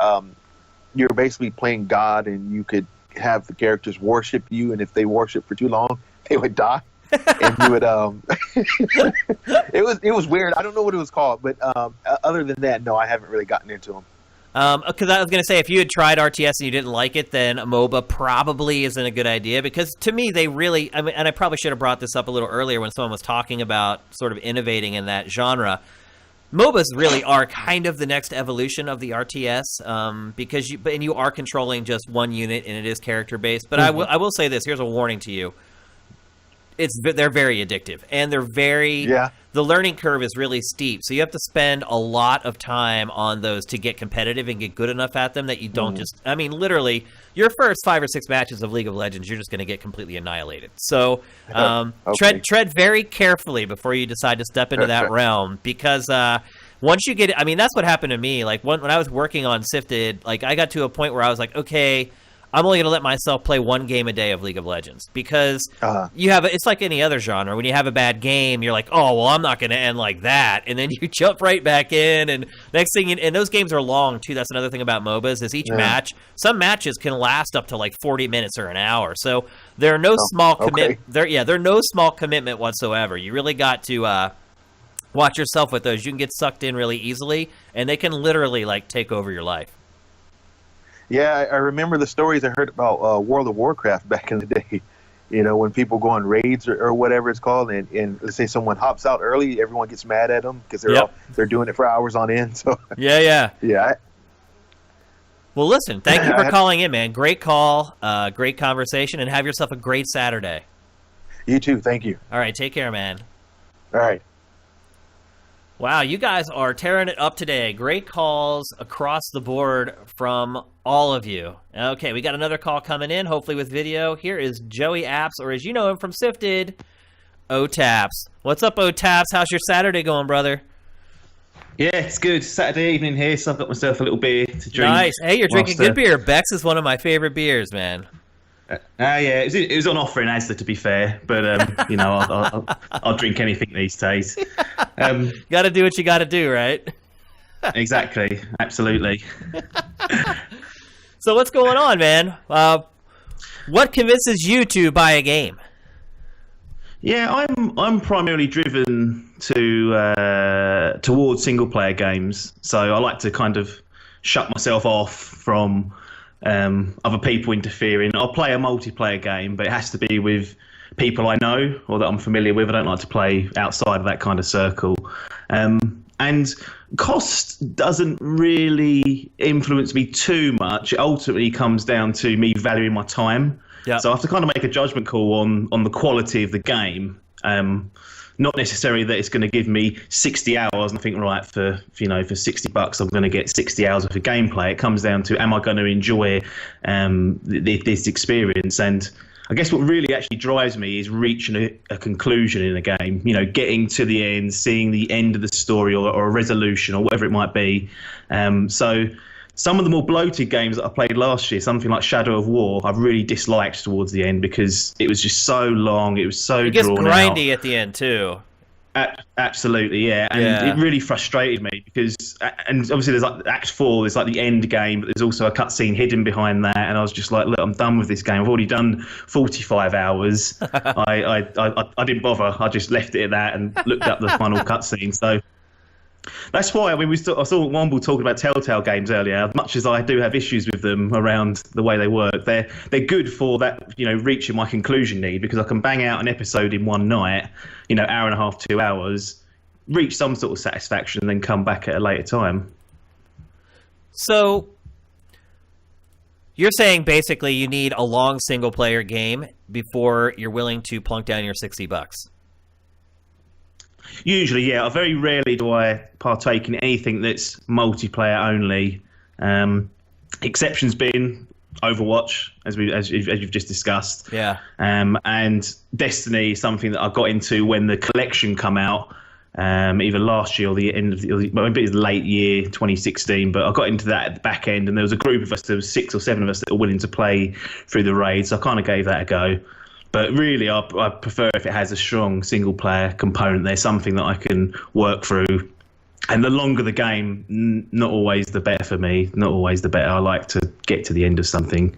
You're basically playing God, and you could have the characters worship you, and if they worship for too long, they would die. and you would it was weird. I don't know what it was called, but other than that, no, I haven't really gotten into them. Because I was going to say, if you had tried RTS and you didn't like it, then a MOBA probably isn't a good idea. Because to me, they really, I mean, and I probably should have brought this up a little earlier when someone was talking about sort of innovating in that genre. MOBAs really are kind of the next evolution of the RTS, because you are controlling just one unit and it is character based. But I will say this: here's a warning to you. They're very addictive, and they're very the learning curve is really steep, so you have to spend a lot of time on those to get competitive and get good enough at them that you don't just, I mean, literally your first 5 or 6 matches of League of Legends, you're just going to get completely annihilated. So tread very carefully before you decide to step into that realm, because once you get, I mean, that's what happened to me. Like when I was working on Sifted, like I got to a point where I was like, okay, I'm only going to let myself play 1 game a day of League of Legends, because it's like any other genre. When you have a bad game, you're like, oh, well, I'm not going to end like that. And then you jump right back in. And next thing, and those games are long, too. That's another thing about MOBAs is each match, some matches can last up to like 40 minutes or an hour. So there are no small commitment. There are no small commitment whatsoever. You really got to watch yourself with those. You can get sucked in really easily, and they can literally like take over your life. Yeah, I remember the stories I heard about World of Warcraft back in the day. You know, when people go on raids or whatever it's called, and let's say someone hops out early, everyone gets mad at them because they're doing it for hours on end. So yeah. Well, listen, thank you for calling in, man. Great call, great conversation, and have yourself a great Saturday. You too. Thank you. All right, take care, man. All right. Wow, you guys are tearing it up today. Great calls across the board from all of you. Okay, we got another call coming in, hopefully with video. Here is Joey Apps, or as you know him from Sifted, O-Taps. What's up, O-Taps? How's your Saturday going, brother? Yeah, it's good. Saturday evening here, so I've got myself a little beer to drink. Nice. Hey, you're drinking good beer. Beck's is one of my favorite beers, man. Yeah, it was on offer in Asda, to be fair, but you know, I'll drink anything these days. Got to do what you got to do, right? Exactly, absolutely. So what's going on, man? What convinces you to buy a game? Yeah, I'm primarily driven to towards single player games, so I like to kind of shut myself off from other people interfering. I'll play a multiplayer game, but it has to be with people I know or that I'm familiar with. I don't like to play outside of that kind of circle. And cost doesn't really influence me too much. It ultimately comes down to me valuing my time. Yep. So I have to kind of make a judgment call on the quality of the game. Not necessarily that it's going to give me 60 hours and I think, right, for $60 I'm going to get 60 hours of gameplay. It comes down to, am I going to enjoy this experience? And I guess what really actually drives me is reaching a conclusion in a game, you know, getting to the end, seeing the end of the story or a resolution or whatever it might be. So some of the more bloated games that I played last year, something like Shadow of War, I've really disliked towards the end because it was just so long. It was so drawn out. It gets grindy at the end too. Absolutely, yeah. And it really frustrated me because, and obviously there's like Act 4, there's like the end game, but there's also a cutscene hidden behind that. And I was just like, look, I'm done with this game. I've already done 45 hours. I didn't bother. I just left it at that and looked up the final cutscene. So that's why, I mean, I saw Womble talking about Telltale games earlier. Much as I do have issues with them around the way they work, they're good for that, you know, reaching my conclusion need, because I can bang out an episode in one night, you know, hour and a half, 2 hours, reach some sort of satisfaction, and then come back at a later time. So you're saying basically you need a long single player game before you're willing to plunk down your $60. Usually, yeah. Very rarely do I partake in anything that's multiplayer only. Exceptions being Overwatch, as you've just discussed. Yeah. And Destiny is something that I got into when the collection come out, either last year or the end of maybe it was late year 2016. But I got into that at the back end, and there was a group of us. There was 6 or 7 of us that were willing to play through the raid. So I kind of gave that a go. But really, I prefer if it has a strong single-player component. There's something that I can work through. And the longer the game, not always the better for me. Not always the better. I like to get to the end of something.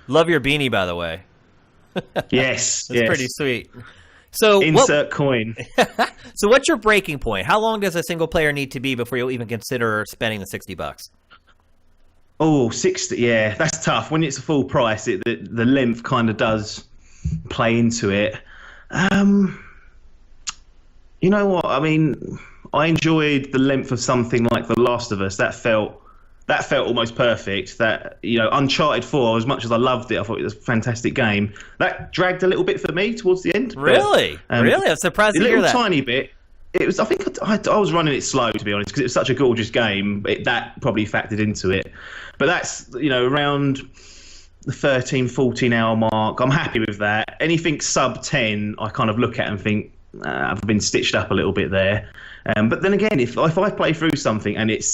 Love your beanie, by the way. Yes. It's pretty sweet. So insert coin. So what's your breaking point? How long does a single player need to be before you'll even consider spending the $60? Oh, 60. Yeah, that's tough. When it's a full price, the length kind of does play into it. You know what? I mean, I enjoyed the length of something like The Last of Us. That felt almost perfect. That, Uncharted 4, as much as I loved it, I thought it was a fantastic game. That dragged a little bit for me towards the end. Really? Really? I'm surprised to hear that. A little tiny bit. It was. I think I was running it slow, to be honest, because it was such a gorgeous game. That probably factored into it. But that's, around the 13, 14 hour mark. I'm happy with that. Anything sub 10, I kind of look at and think, I've been stitched up a little bit there. But then again, if I play through something and it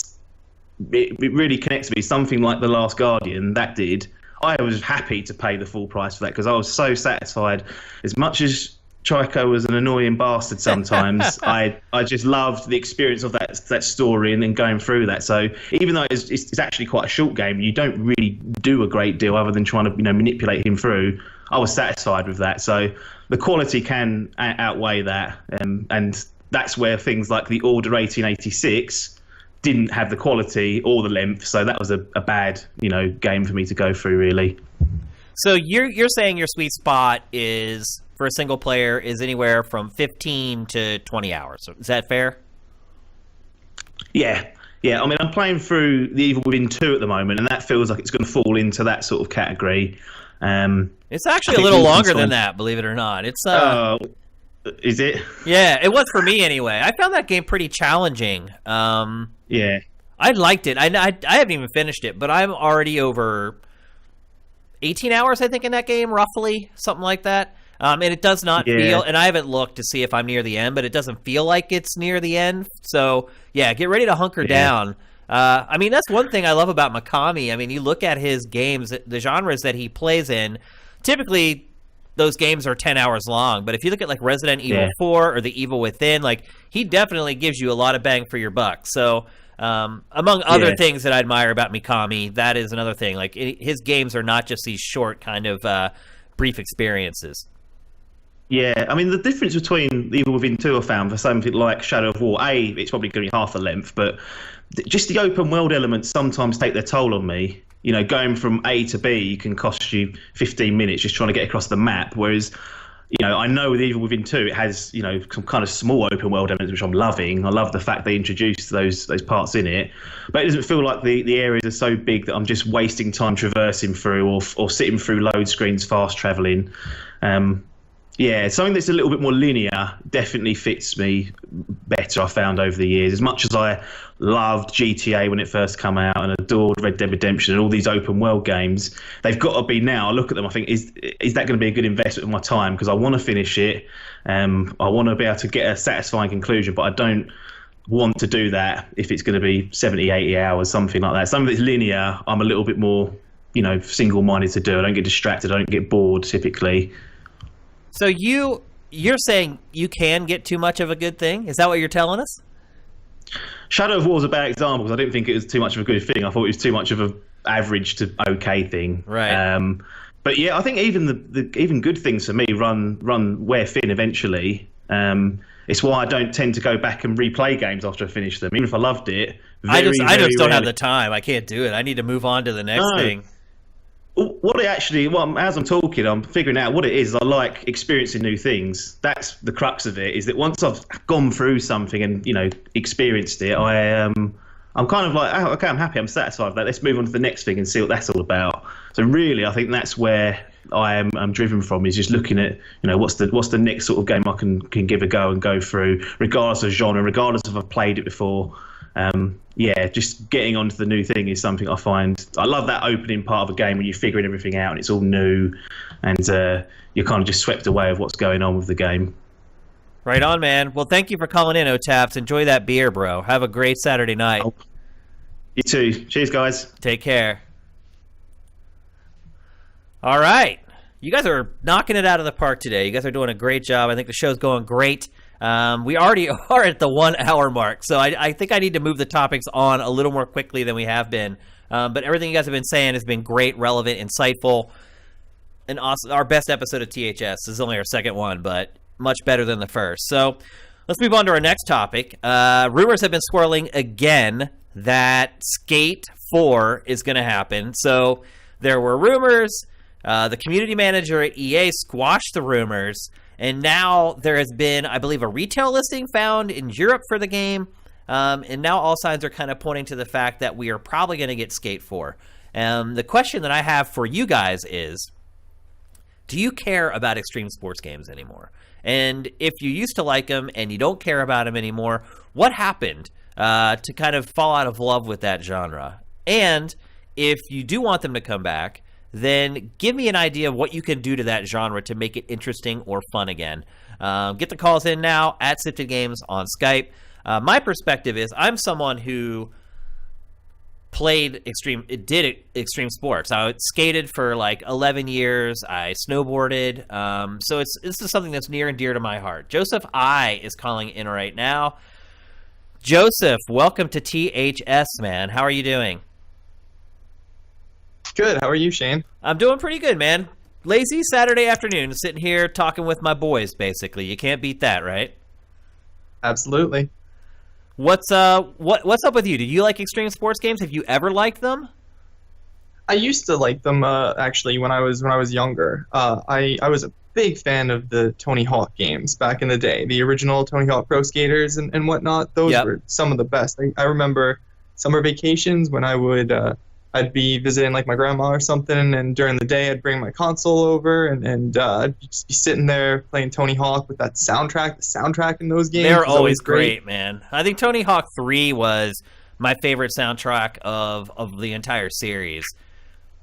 really connects with me, something like The Last Guardian, that did, I was happy to pay the full price for that because I was so satisfied. As much as Chico was an annoying bastard sometimes, I just loved the experience of that story and then going through that. So even though it's actually quite a short game, you don't really do a great deal other than trying to manipulate him through. I was satisfied with that. So the quality can outweigh that, and that's where things like the Order 1886 didn't have the quality or the length. So that was a bad game for me to go through, really. So you're saying your sweet spot is, for a single player, is anywhere from 15 to 20 hours. Is that fair? Yeah. I mean, I'm playing through The Evil Within 2 at the moment, and that feels like it's going to fall into that sort of category. It's actually a little longer than that, believe it or not. It's is it? Yeah, it was for me anyway. I found that game pretty challenging. Yeah. I liked it. I haven't even finished it, but I'm already over 18 hours, I think, in that game, roughly, something like that. And it does not feel, and I haven't looked to see if I'm near the end, but it doesn't feel like it's near the end. So, yeah, get ready to hunker down. I mean, that's one thing I love about Mikami. I mean, you look at his games, the genres that he plays in, typically those games are 10 hours long. But if you look at like Resident Evil 4 or The Evil Within, like he definitely gives you a lot of bang for your buck. So among other things that I admire about Mikami, that is another thing. Like his games are not just these short kind of brief experiences. Yeah, I mean, the difference between The Evil Within 2 I found for something like Shadow of War, it's probably going to be half the length, but just the open world elements sometimes take their toll on me. Going from A to B can cost you 15 minutes just trying to get across the map, whereas, I know with Evil Within 2 it has, some kind of small open world elements, which I'm loving. I love the fact they introduced those parts in it, but it doesn't feel like the areas are so big that I'm just wasting time traversing through or sitting through load screens fast traveling. Yeah, something that's a little bit more linear definitely fits me better, I found, over the years. As much as I loved GTA when it first came out and adored Red Dead Redemption and all these open world games, they've got to be now. I look at them, I think, is that going to be a good investment of my time? Because I want to finish it. I want to be able to get a satisfying conclusion, but I don't want to do that if it's going to be 70, 80 hours, something like that. Something that's linear, I'm a little bit more, single-minded to do. I don't get distracted. I don't get bored, typically. So you're saying you can get too much of a good thing? Is that what you're telling us? Shadow of War is a bad example because I didn't think it was too much of a good thing. I thought it was too much of an average to okay thing. Right. But yeah, I think even the even good things for me run wear thin eventually. It's why I don't tend to go back and replay games after I finish them, even if I loved it. I just don't have the time. I can't do it. I need to move on to the next thing. As I'm talking, I'm figuring out what it is. I like experiencing new things. That's the crux of it, is that once I've gone through something and, experienced it, I'm kind of like, oh, okay, I'm happy, I'm satisfied with that. Let's move on to the next thing and see what that's all about. So really, I think that's where I'm driven from, is just looking at, what's the next sort of game I can give a go and go through, regardless of genre, regardless if I've played it before. Just getting onto the new thing is something I find. I love that opening part of a game when you're figuring everything out and it's all new, and you're kind of just swept away with what's going on with the game. Right on, man. Well, thank you for calling in, O-Taps. Enjoy that beer, bro. Have a great Saturday night. Oh, you too. Cheers, guys. Take care. All right. You guys are knocking it out of the park today. You guys are doing a great job. I think the show's going great. We already are at the 1 hour mark, so I think I need to move the topics on a little more quickly than we have been. But everything you guys have been saying has been great, relevant, insightful, and awesome. Our best episode of THS. This is only our second one, but much better than the first. So let's move on to our next topic. Rumors have been swirling again that Skate 4 is going to happen. So there were rumors. The community manager at EA squashed the rumors. And now there has been, I believe, a retail listing found in Europe for the game. And now all signs are kind of pointing to the fact that we are probably going to get Skate 4. The question that I have for you guys is, do you care about extreme sports games anymore? And if you used to like them and you don't care about them anymore, what happened to kind of fall out of love with that genre? And if you do want them to come back, then give me an idea of what you can do to that genre to make it interesting or fun again. Get the calls in now at Sifted Games on Skype. My perspective is I'm someone who did extreme sports. I skated for like 11 years. I snowboarded. So this is something that's near and dear to my heart. Joseph I is calling in right now. Joseph, welcome to THS, man. How are you doing? Good. How are you, Shane? I'm doing pretty good, man. Lazy Saturday afternoon, sitting here talking with my boys, basically. You can't beat that, right? Absolutely. What's up with you? Do you like extreme sports games? Have you ever liked them? I used to like them actually when I was younger. I was a big fan of the Tony Hawk games back in the day, the original Tony Hawk Pro Skaters and whatnot. Those were some of the best. I remember summer vacations when I'd be visiting like my grandma or something, and during the day I'd bring my console over and I'd just be sitting there playing Tony Hawk with that soundtrack. The soundtrack in those games They're always great, man. I think Tony Hawk 3 was my favorite soundtrack of the entire series.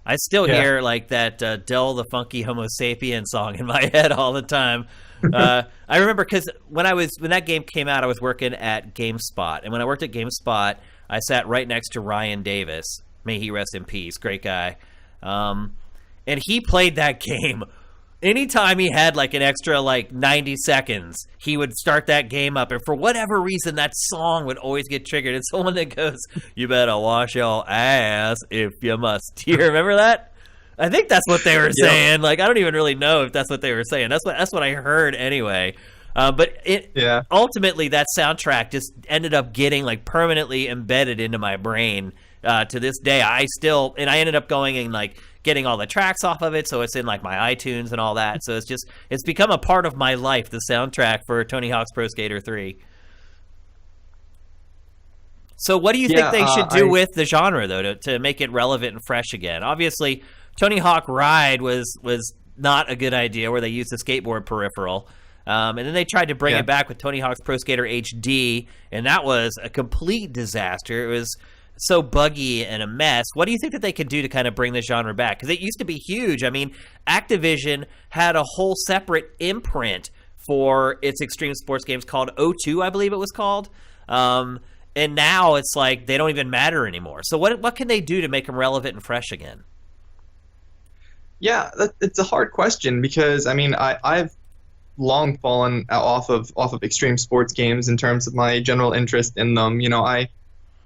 I still hear like that Del the Funky Homo Sapien song in my head all the time. I remember because when that game came out, I was working at GameSpot, and when I worked at GameSpot, I sat right next to Ryan Davis. May he rest in peace. Great guy. And he played that game. Anytime he had like an extra like 90 seconds, he would start that game up. And for whatever reason, that song would always get triggered. It's the one that goes, "You better wash your ass if you must." Do you remember that? I think that's what they were saying. Like, I don't even really know if that's what they were saying. That's what I heard anyway. But ultimately, that soundtrack just ended up getting like permanently embedded into my brain. To this day, I ended up going and like getting all the tracks off of it, so it's in like my iTunes and all that. So it's become a part of my life, the soundtrack for Tony Hawk's Pro Skater 3. So what do you think they should do with the genre, though, to make it relevant and fresh again? Obviously, Tony Hawk Ride was not a good idea, where they used the skateboard peripheral. And then they tried to bring it back with Tony Hawk's Pro Skater HD, and that was a complete disaster. It was so buggy and a mess. What do you think that they could do to kind of bring this genre back? Because it used to be huge. I mean, Activision had a whole separate imprint for its extreme sports games called O2, I believe it was called. And now it's like they don't even matter anymore. So what can they do to make them relevant and fresh again? Yeah, it's a hard question because, I mean, I've long fallen off of extreme sports games in terms of my general interest in them. You know,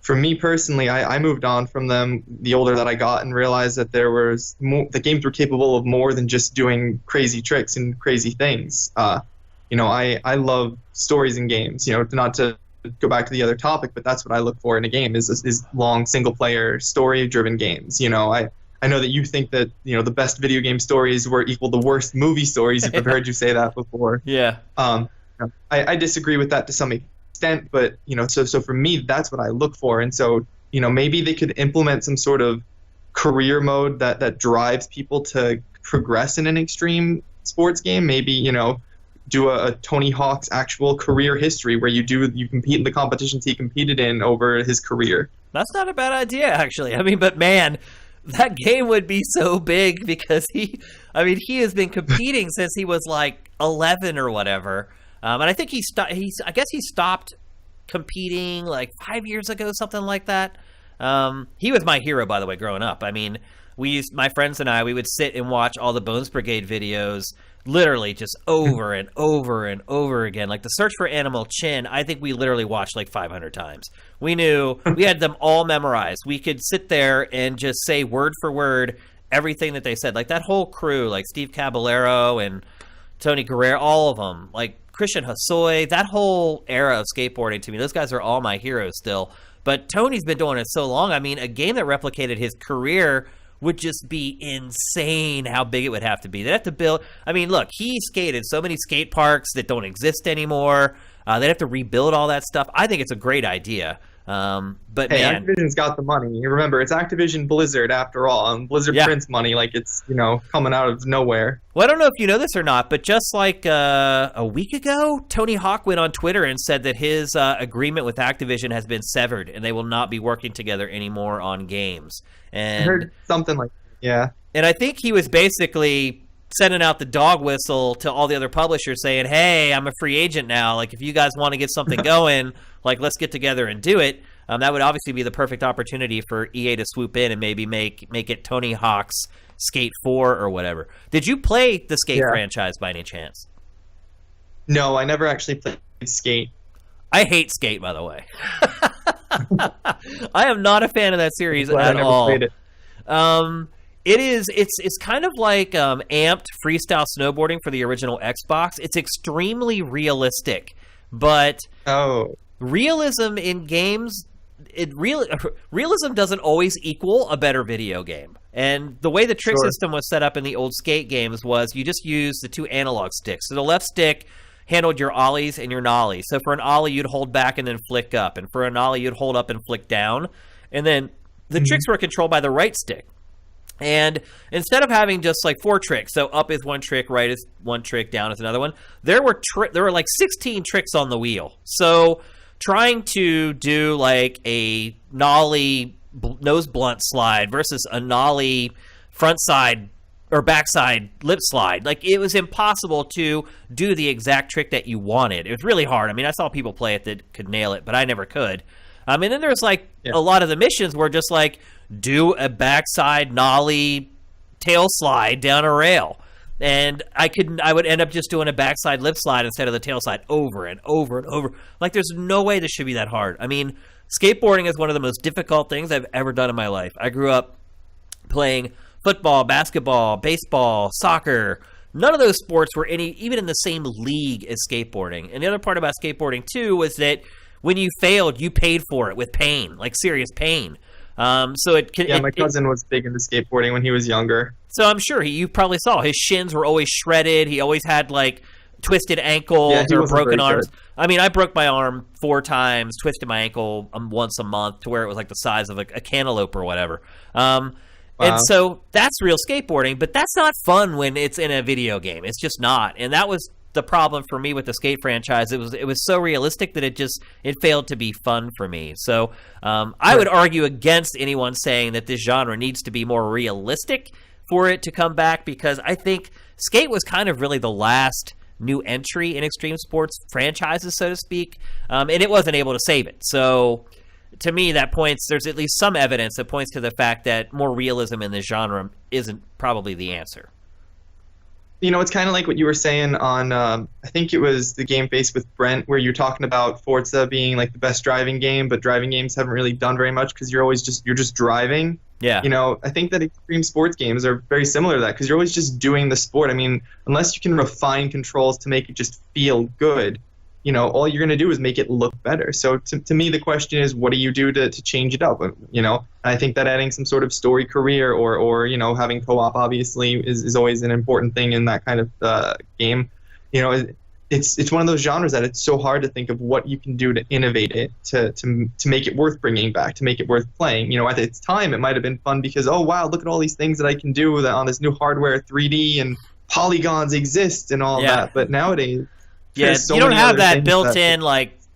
for me personally, I moved on from them the older that I got and realized that the games were capable of more than just doing crazy tricks and crazy things. You know, I love stories in games. You know, not to go back to the other topic, but that's what I look for in a game is long single player story driven games. You know, I know that you think that, you know, the best video game stories were equal the worst movie stories. I've heard you say that before. Yeah. I disagree with that to some extent, but, you know, so for me, that's what I look for. And so, you know, maybe they could implement some sort of career mode that drives people to progress in an extreme sports game. Maybe, you know, do a Tony Hawk's actual career history where you compete in the competitions he competed in over his career. That's not a bad idea, actually. I mean, but man, that game would be so big because he has been competing since he was like 11 or whatever. And I think I guess he stopped competing like 5 years ago, something like that. He was my hero, by the way, growing up. I mean, my friends and we would sit and watch all the Bones Brigade videos, literally just over and over and over again. Like the Search for Animal Chin, I think we literally watched like 500 times. We had them all memorized. We could sit there and just say word for word everything that they said. Like that whole crew, like Steve Caballero and Tony Guerrero, all of them, like Christian Hosoi, that whole era of skateboarding to me, those guys are all my heroes still. But Tony's been doing it so long. I mean, a game that replicated his career would just be insane how big it would have to be. They'd have to build, I mean, look, he skated so many skate parks that don't exist anymore. They'd have to rebuild all that stuff. I think it's a great idea. But hey, man, Activision's got the money. Remember, it's Activision Blizzard after all. And Blizzard prints money like it's, coming out of nowhere. Well, I don't know if you know this or not, but just like a week ago, Tony Hawk went on Twitter and said that his agreement with Activision has been severed and they will not be working together anymore on games. And I heard something like that, yeah. And I think he was basically sending out the dog whistle to all the other publishers saying, hey, I'm a free agent now. Like, if you guys want to get something going, like, let's get together and do it. That would obviously be the perfect opportunity for EA to swoop in and maybe make it Tony Hawk's Skate 4 or whatever. Did you play the Skate franchise by any chance? No, I never actually played Skate. I hate Skate, by the way. I am not a fan of that series at I never all. played it. It's kind of like amped freestyle snowboarding for the original Xbox. It's extremely realistic, but realism in games, realism doesn't always equal a better video game. And the way the trick system was set up in the old Skate games was you just used the two analog sticks. So the left stick handled your ollies and your nollies. So for an ollie, you'd hold back and then flick up. And for a nollie, you'd hold up and flick down. And then the tricks were controlled by the right stick. And instead of having just like 4 tricks, so up is one trick, right is one trick, down is another one, there were like 16 tricks on the wheel. So trying to do like a nollie nose blunt slide versus a nollie front side or backside lip slide, like it was impossible to do the exact trick that you wanted. It was really hard. I mean, I saw people play it that could nail it, but I never could. And then there's like a lot of the missions were just like do a backside nollie tail slide down a rail. And I would end up just doing a backside lip slide instead of the tail slide over and over and over. Like, there's no way this should be that hard. I mean, skateboarding is one of the most difficult things I've ever done in my life. I grew up playing football, basketball, baseball, soccer. None of those sports were even in the same league as skateboarding. And the other part about skateboarding, too, was that when you failed, you paid for it with pain, like serious pain. My cousin was big into skateboarding when he was younger. So I'm sure you probably saw his shins were always shredded. He always had like twisted ankles or broken arms. I mean, I broke my arm 4 times, twisted my ankle once a month to where it was like the size of a cantaloupe or whatever. And so that's real skateboarding, but that's not fun when it's in a video game. It's just not. And that was the problem for me with the Skate franchise. It was so realistic that it failed to be fun for me. So I would argue against anyone saying that this genre needs to be more realistic for it to come back, because I think Skate was kind of really the last new entry in extreme sports franchises, so to speak, and it wasn't able to save it. So to me, there's at least some evidence that points to the fact that more realism in this genre isn't probably the answer. It's kind of like what you were saying on, I think it was the Game Face with Brent, where you're talking about Forza being like the best driving game, but driving games haven't really done very much because you're just driving. Yeah. I think that extreme sports games are very similar to that because you're always just doing the sport. I mean, unless you can refine controls to make it just feel good, all you're going to do is make it look better. So to me, the question is, what do you do to change it up? I think that adding some sort of story career or having co-op obviously is always an important thing in that kind of game. It's one of those genres that it's so hard to think of what you can do to innovate it, to make it worth bringing back, to make it worth playing. At its time, it might have been fun because, oh, wow, look at all these things that I can do on this new hardware, 3D, and polygons exist and all that. But nowadays, you don't have that built-in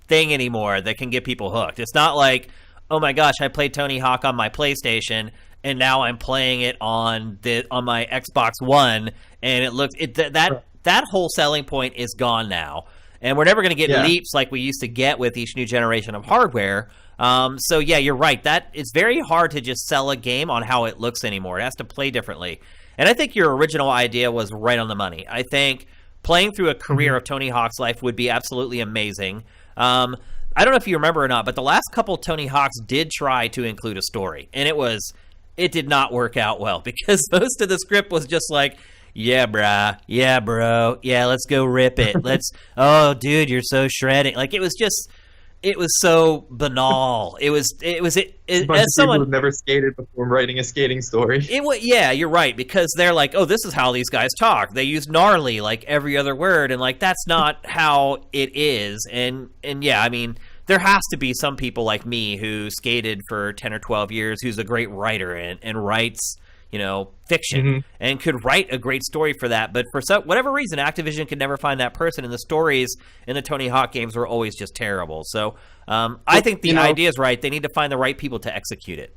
thing anymore that can get people hooked. It's not like, oh my gosh, I played Tony Hawk on my PlayStation and now I'm playing it on my Xbox One, and it looks that whole selling point is gone now, and we're never going to get leaps like we used to get with each new generation of hardware. So yeah, you're right. That it's very hard to just sell a game on how it looks anymore. It has to play differently, and I think your original idea was right on the money. I think playing through a career of Tony Hawk's life would be absolutely amazing. I don't know if you remember or not, but the last couple Tony Hawks did try to include a story, and it did not work out well because most of the script was just like, Yeah, brah. Yeah, bro. Yeah, let's go rip it. Oh, dude, you're so shredding. Like, it was so banal. A bunch As of people someone, who've never skated before writing a skating story. yeah, you're right, because they're like, oh, this is how these guys talk. They use gnarly like every other word, and like that's not how it is. And yeah, I mean, there has to be some people like me who skated for 10 or 12 years who's a great writer and writes, fiction and could write a great story for that. But for whatever reason, Activision could never find that person, and the stories in the Tony Hawk games were always just terrible. So I think the idea is right. They need to find the right people to execute it.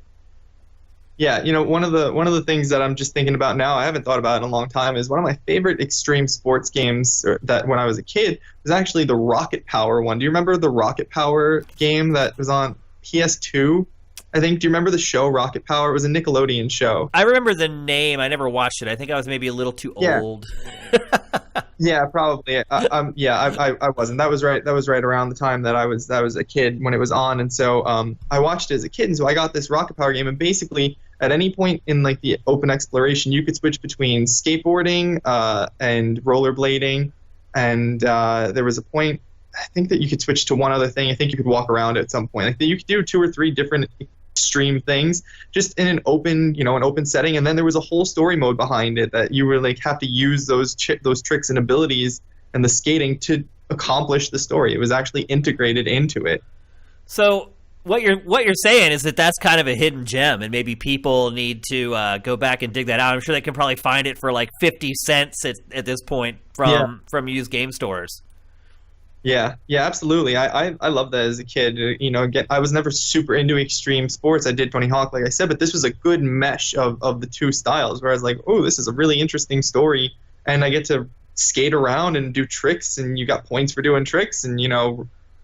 Yeah, one of the things that I'm just thinking about now, I haven't thought about in a long time, is one of my favorite extreme sports games that when I was a kid was actually the Rocket Power one. Do you remember the Rocket Power game that was on PS2? I think. Do you remember the show Rocket Power? It was a Nickelodeon show. I remember the name. I never watched it. I think I was maybe a little too old. Yeah, probably. I wasn't. That was right. That was right around the time that I was a kid when it was on, and so I watched it as a kid, and so I got this Rocket Power game, and basically at any point in like the open exploration, you could switch between skateboarding and rollerblading, and there was a point I think that you could switch to one other thing. I think you could walk around at some point. Like you could do 2 or 3 different extreme things just in an open setting, and then there was a whole story mode behind it that you were like have to use those tricks and abilities and the skating to accomplish the story. It was actually integrated into it. So what you're saying is that that's kind of a hidden gem, and maybe people need to go back and dig that out. I'm sure they can probably find it for like 50 cents at this point from used game stores. Yeah, absolutely. I love that as a kid. Again, I was never super into extreme sports. I did Tony Hawk, like I said, but this was a good mesh of the two styles, where I was like, oh, this is a really interesting story, and I get to skate around and do tricks, and you got points for doing tricks, and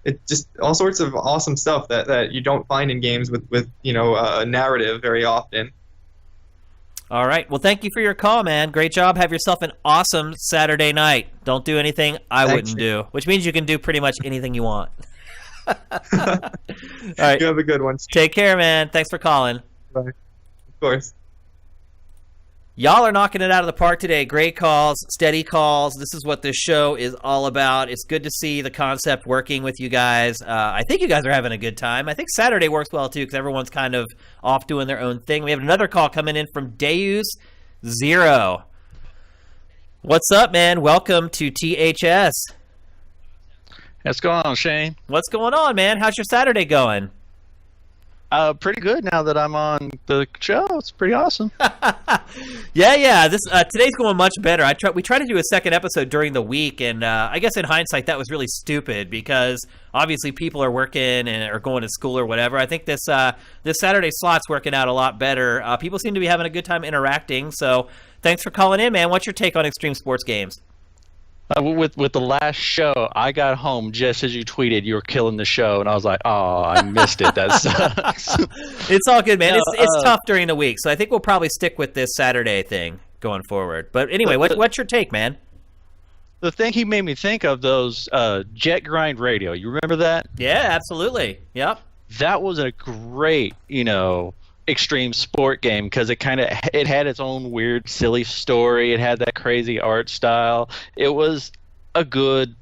it just all sorts of awesome stuff that you don't find in games with a narrative very often. All right. Well, thank you for your call, man. Great job. Have yourself an awesome Saturday night. Don't do anything I wouldn't do, which means you can do pretty much anything you want. All right. You have a good one. Take care, man. Thanks for calling. Bye. Of course. Y'all are knocking it out of the park today. Great calls, steady calls. This is what this show is all about. It's good to see the concept working with you guys. I think you guys are having a good time. I think Saturday works well, too, because everyone's kind of off doing their own thing. We have another call coming in from Deus Zero. What's up, man? Welcome to THS. What's going on, Shane? What's going on, man? How's your Saturday going? Pretty good now that I'm on the show. It's pretty awesome. Yeah. This today's going much better. We tried to do a second episode during the week, and I guess in hindsight that was really stupid because obviously people are working and are going to school or whatever. I think this Saturday slot's working out a lot better. People seem to be having a good time interacting. So thanks for calling in, man. What's your take on extreme sports games? With the last show, I got home just as you tweeted you were killing the show, and I was like, oh, I missed it. That sucks. It's all good, man. It's tough during the week, so I think we'll probably stick with this Saturday thing going forward. But anyway, what's your take, man? The thing he made me think of, those Jet Grind Radio. You remember that? Yeah, absolutely. Yep. That was a great, extreme sport game because it had its own weird silly story. It had that crazy art style. It was a good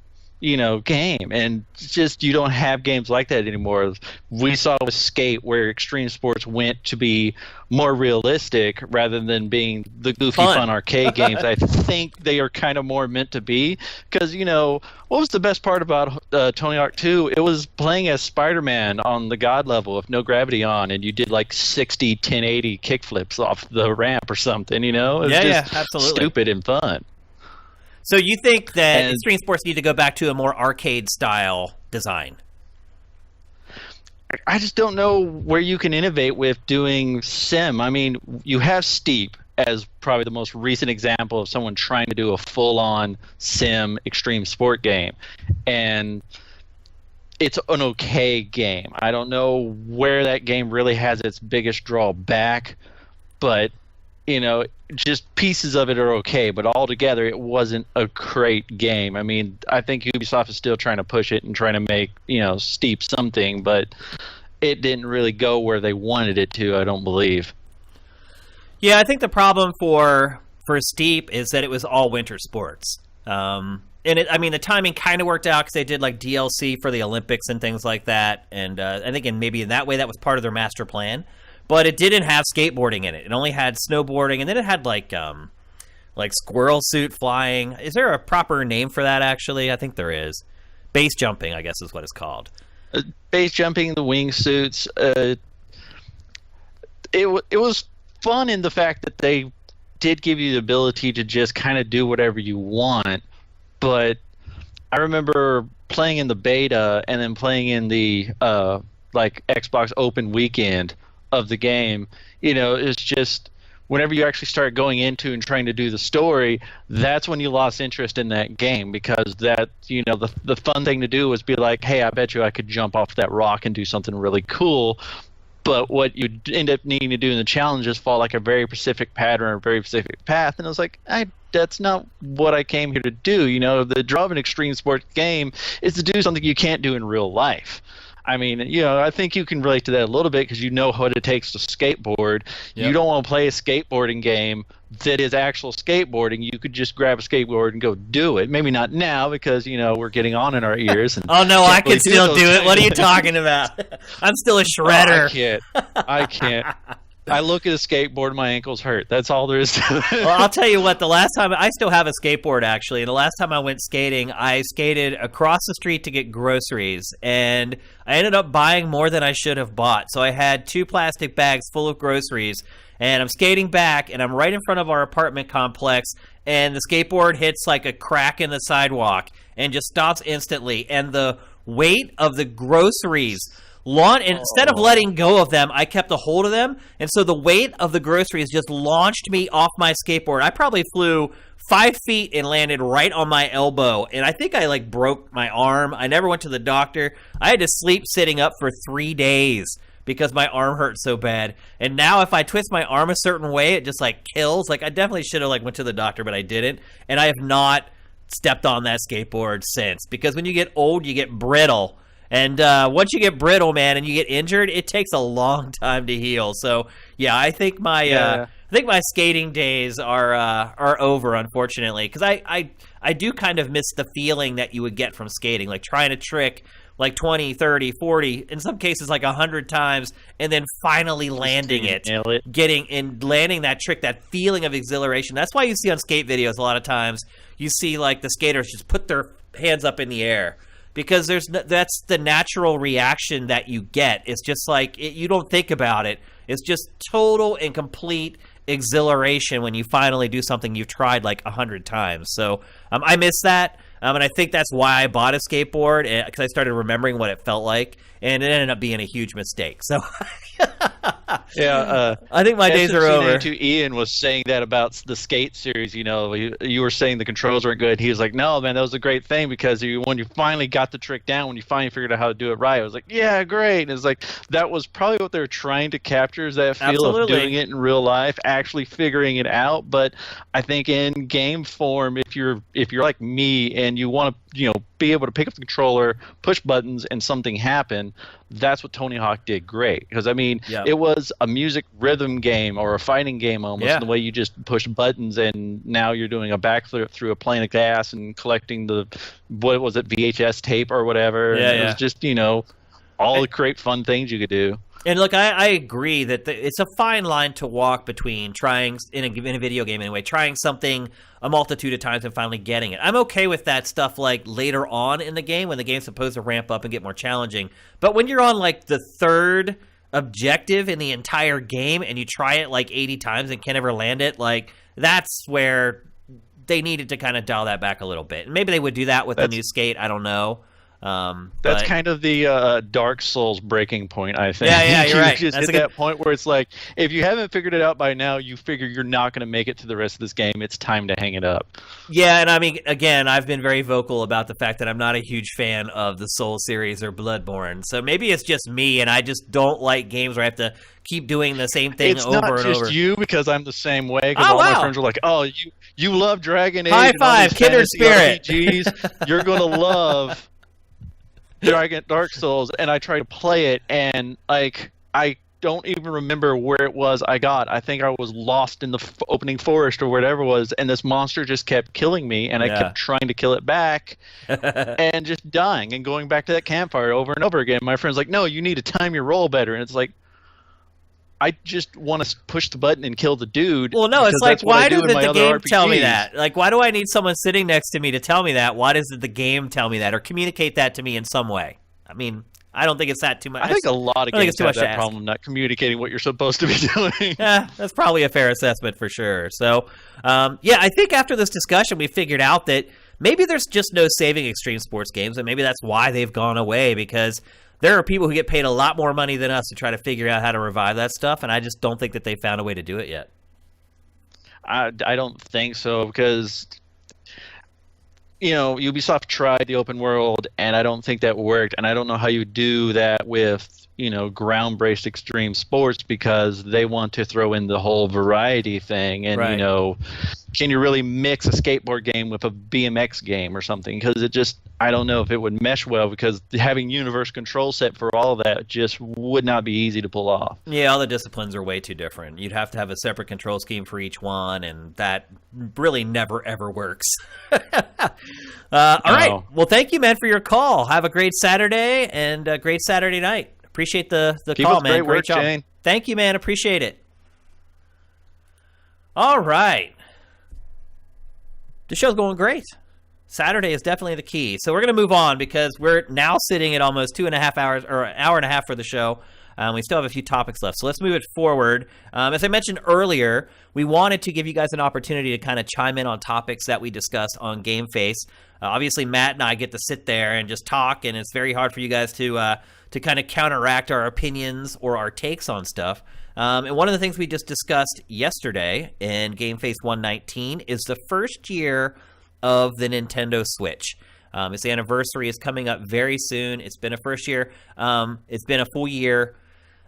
game, and just you don't have games like that anymore. We saw with Skate where extreme sports went to be more realistic rather than being the goofy fun arcade games. I think they are kind of more meant to be because what was the best part about Tony Hawk 2? It was playing as Spider-Man on the God level with no gravity on, and you did like 60 1080 kickflips off the ramp or something. It was just absolutely stupid and fun. So you think that extreme sports need to go back to a more arcade-style design? I just don't know where you can innovate with doing sim. I mean, you have Steep as probably the most recent example of someone trying to do a full-on sim extreme sport game. And it's an okay game. I don't know where that game really has its biggest drawback, but just pieces of it are okay, but altogether it wasn't a great game. I mean, I think Ubisoft is still trying to push it and trying to make, Steep something, but it didn't really go where they wanted it to, I don't believe. Yeah, I think the problem for for Steep is that it was all winter sports. And the timing kind of worked out because they did like DLC for the Olympics and things like that. And I think maybe in that way that was part of their master plan. But it didn't have skateboarding in it. It only had snowboarding, and then it had like squirrel suit flying. Is there a proper name for that? Actually, I think there is. Base jumping, I guess, is what it's called. Base jumping, the wingsuits. It was fun in the fact that they did give you the ability to just kind of do whatever you want. But I remember playing in the beta and then playing in the Xbox Open weekend of the game. It's just whenever you actually start going into and trying to do the story, that's when you lost interest in that game, because that, the fun thing to do was be like, hey, I bet you I could jump off that rock and do something really cool. But what you end up needing to do in the challenges follow like a very specific pattern or a very specific path. And I was like, that's not what I came here to do. The draw of an extreme sports game is to do something you can't do in real life. I mean, I think you can relate to that a little bit because you know what it takes to skateboard. Yep. You don't want to play a skateboarding game that is actual skateboarding. You could just grab a skateboard and go do it. Maybe not now because, we're getting on in our ears. And oh, no, I can still do it. What are you talking about? I'm still a shredder. I can't. I look at a skateboard, my ankles hurt. That's all there is to it. Well, I'll tell you what, the last time, I still have a skateboard actually, and the last time I went skating, I skated across the street to get groceries, and I ended up buying more than I should have bought. So I had 2 plastic bags full of groceries, and I'm skating back, and I'm right in front of our apartment complex, and the skateboard hits like a crack in the sidewalk and just stops instantly, and the weight of the groceries instead of letting go of them, I kept a hold of them, and so the weight of the groceries just launched me off my skateboard. I probably flew 5 feet and landed right on my elbow, and I think I broke my arm. I never went to the doctor. I had to sleep sitting up for 3 days because my arm hurt so bad. And now if I twist my arm a certain way, it just kills. I definitely should have went to the doctor, but I didn't, and I have not stepped on that skateboard since, because when you get old, you get brittle. And once you get brittle, man, and you get injured, it takes a long time to heal. So, yeah, I think my skating days are over, unfortunately, because I do kind of miss the feeling that you would get from skating, trying to trick 20, 30, 40, in some cases 100 times, and then finally landing it, landing that trick, that feeling of exhilaration. That's why you see on skate videos a lot of times you see the skaters just put their hands up in the air. Because that's the natural reaction that you get. It's just you don't think about it. It's just total and complete exhilaration when you finally do something you've tried 100 times. So I miss that, and I think that's why I bought a skateboard, because I started remembering what it felt like, and it ended up being a huge mistake. So I think my days are over. To Ian was saying that about the skate series. You were saying the controls weren't good. He was like, "No, man, that was a great thing because when you finally got the trick down, when you finally figured out how to do it right, I was like, yeah, great." And it's that was probably what they were trying to capture, is that feel of doing it in real life, actually figuring it out. But I think in game form, if you're like me and you want to be able to pick up the controller, push buttons, and something happen, that's what Tony Hawk did great. Because it was a music rhythm game or a fighting game almost, in the way you just push buttons, and now you're doing a backflip through a plane of gas and collecting VHS tape or whatever. It was just all the great fun things you could do. And look, I agree that it's a fine line to walk between trying, in a video game anyway, trying something a multitude of times and finally getting it. I'm okay with that stuff later on in the game when the game's supposed to ramp up and get more challenging. But when you're on the third objective in the entire game and you try it 80 times and can't ever land it, that's where they needed to kind of dial that back a little bit. And maybe they would do that with the new skate. I don't know. That's kind of the Dark Souls breaking point, I think. Yeah, you're right. Just hit that point where it's if you haven't figured it out by now, you figure you're not going to make it to the rest of this game. It's time to hang it up. Yeah, and again, I've been very vocal about the fact that I'm not a huge fan of the Souls series or Bloodborne. So maybe it's just me, and I just don't like games where I have to keep doing the same thing over and over. It's not just you, because I'm the same way. Because my friends are like, "Oh, you love Dragon Age, high five, kindred spirit. RPGs. You're going to love Dark Souls," and I try to play it, and I don't even remember where it was I got. I think I was lost in the opening forest or whatever it was, and this monster just kept killing me, and I kept trying to kill it back and just dying and going back to that campfire over and over again. My friend's like, no, you need to time your roll better. And it's like, I just want to push the button and kill the dude. Well, no, it's like, why doesn't the game RPGs. tell me that? Like, why do I need someone sitting next to me to tell me that? Why doesn't the game tell me that or communicate that to me in some way? I mean, I don't think it's that too much. I think a lot of games have that problem, not communicating what you're supposed to be doing. Yeah, that's probably a fair assessment for sure. So, yeah, I think after this discussion, we figured out that maybe there's just no saving extreme sports games, and maybe that's why they've gone away, because there are people who get paid a lot more money than us to try to figure out how to revive that stuff, and I just don't think that they found a way to do it yet. I don't think so, because Ubisoft tried the open world, and I don't think that worked. And I don't know how you do that with, ground-based extreme sports, because they want to throw in the whole variety thing. And, right. Can you really mix a skateboard game with a BMX game or something? Because I don't know if it would mesh well, because having universe control set for all of that just would not be easy to pull off. Yeah, all the disciplines are way too different. You'd have to have a separate control scheme for each one, and that really never, ever works. All right. Well, thank you, man, for your call. Have a great Saturday and a great Saturday night. Appreciate the call, man. Great job. Shane. Thank you, man. Appreciate it. All right. The show's going great. Saturday is definitely the key. So we're going to move on, because we're now sitting at almost 2.5 hours, or an hour and a half for the show. We still have a few topics left, so let's move it forward. As I mentioned earlier, we wanted to give you guys an opportunity to kind of chime in on topics that we discussed on Game Face. Obviously, Matt and I get to sit there and just talk, and it's very hard for you guys to kind of counteract our opinions or our takes on stuff. And one of the things we just discussed yesterday in Game Face 119 is the first year of the Nintendo Switch. Its anniversary is coming up very soon. It's been a first year. It's been a full year.